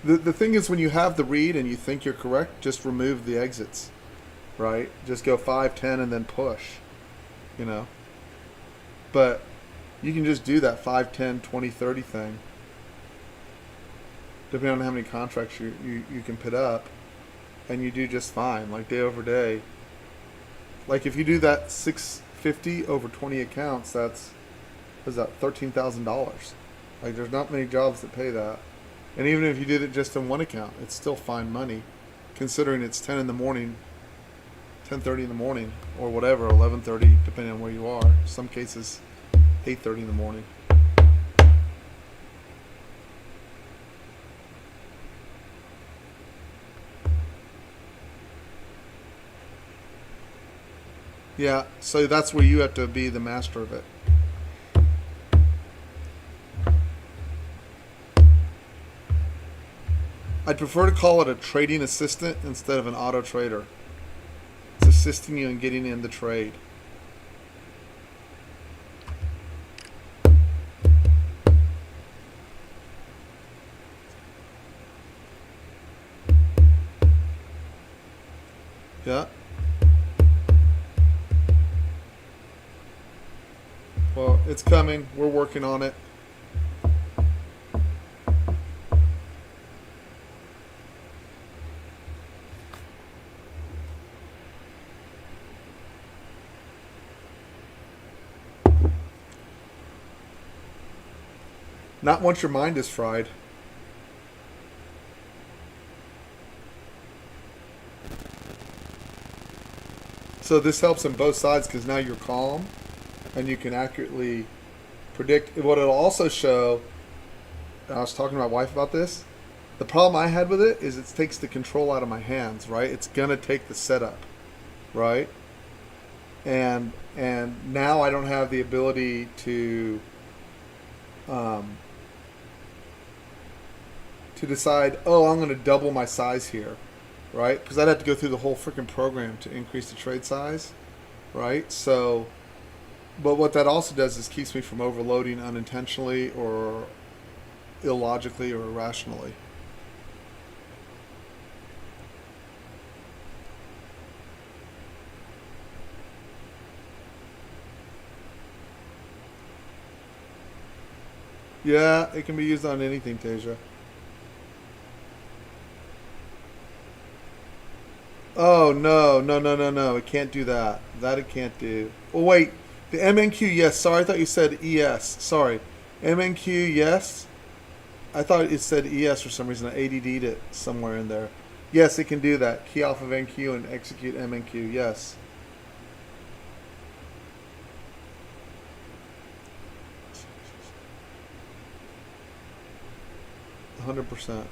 The thing is, when you have the read and you think you're correct, just remove the exits, right? Just go 5, 10, and then push, you know. But you can just do that 5, 10, 20, 30 thing, depending on how many contracts you can put up, and you do just fine, like day over day. Like if you do that 650 over 20 accounts, that's what is that, $13,000. Like there's not many jobs that pay that. And even if you did it just in one account, it's still fine money, considering it's 10 in the morning, 10:30 in the morning, or whatever, 11:30, depending on where you are. Some cases, 8:30 in the morning. Yeah, so that's where you have to be the master of it. I'd prefer to call it a trading assistant instead of an auto trader. It's assisting you in getting in the trade. Yeah. Well, it's coming. We're working on it. Not once your mind is fried. So this helps on both sides because now you're calm and you can accurately predict. What it'll also show, and I was talking to my wife about this, the problem I had with it is it takes the control out of my hands, right? It's going to take the setup, right? And now I don't have the ability um, to decide, oh, I'm going to double my size here, right? Because I'd have to go through the whole freaking program to increase the trade size, right? So, but what that also does is keeps me from overloading unintentionally or illogically or irrationally. Yeah, it can be used on anything, Tasia. Oh no, no, no, no, no! It can't do that. That it can't do. Oh wait, the MNQ yes. Sorry, I thought you said ES. Sorry, MNQ yes. I thought it said ES for some reason. I ADD'd it somewhere in there. Yes, it can do that. Key off of NQ and execute MNQ. Yes, 100%.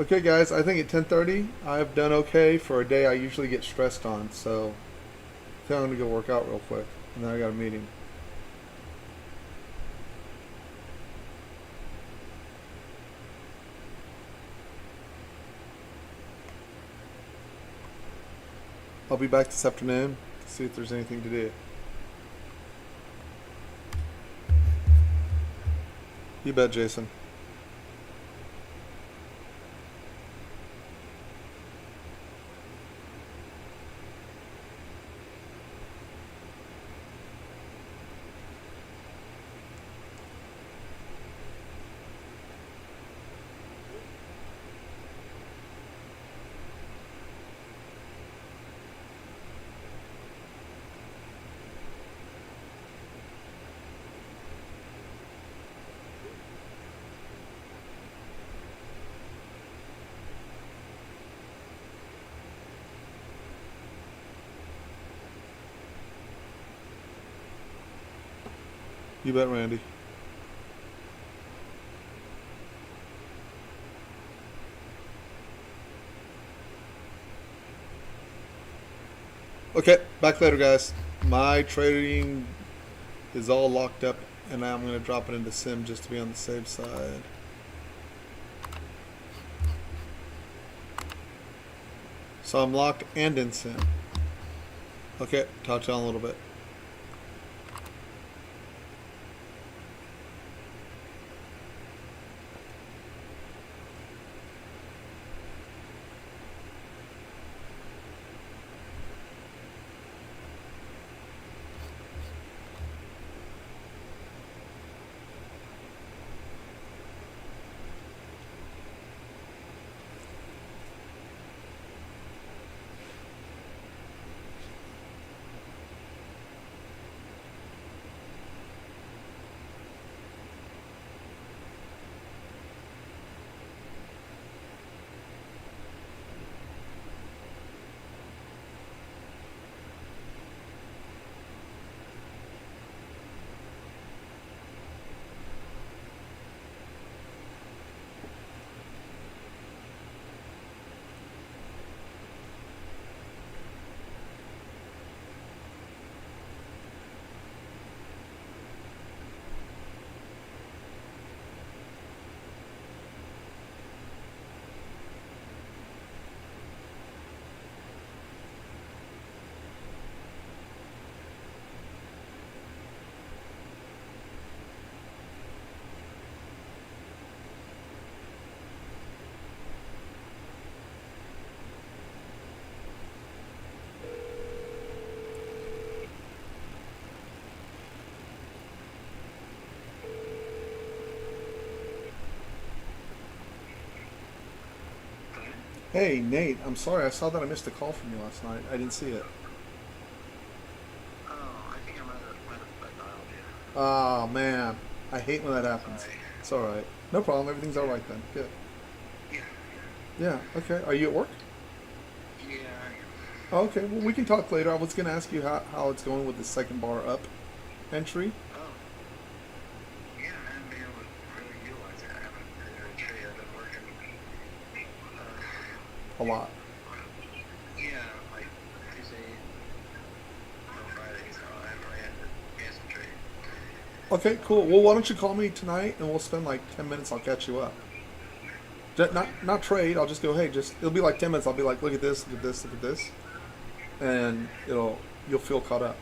Okay, guys. I think at 10:30, I've done okay for a day I usually get stressed on. So, I think I'm gonna go work out real quick, and then I got a meeting. I'll be back this afternoon to see if there's anything to do. You bet, Jason. You bet, Randy. Okay, back later, guys. My trading is all locked up, and now I'm going to drop it into Sim just to be on the safe side. So I'm locked and in Sim. Okay, talk to you in a little bit. Hey, Nate, I'm sorry. I saw that I missed a call from you last night. I didn't see it. Oh, I Oh man, I hate when that happens. Sorry. It's all right. No problem. Everything's all right then. Good. Yeah, Yeah. Okay. Are you at work? yeah, yeah. Oh, okay. Well, we can talk later. I was gonna ask you how it's going with the second bar up entry. Oh, yeah, I haven't been able to really utilize it. I haven't been able to trade. I've been working, A lot. yeah, like Tuesday till Friday, so I haven't really had to get some trade. Okay. Cool. Well, why don't you call me tonight and we'll spend like 10 minutes. I'll catch you up. Okay. Not trade. I'll just go. Hey, just it'll be like 10 minutes. I'll be like, look at this, look at this, look at this, and you'll feel caught up.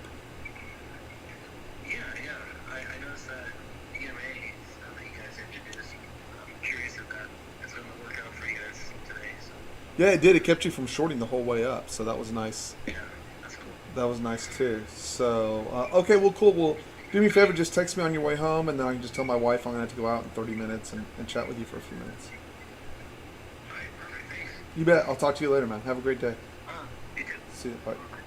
Yeah, yeah. I noticed that EMA that you guys introduced. I'm curious if that is going to work out for you guys today. So, Yeah, it did. It kept you from shorting the whole way up, so that was nice. yeah, that's cool. That was nice too. So okay, well, cool. Well, do me a favor. Just text me on your way home, and then I can just tell my wife I'm gonna have to go out in 30 minutes and chat with you for a few minutes. All right, perfect. Thanks. You bet. I'll talk to you later, man. Have a great day. You too. See you. Bye.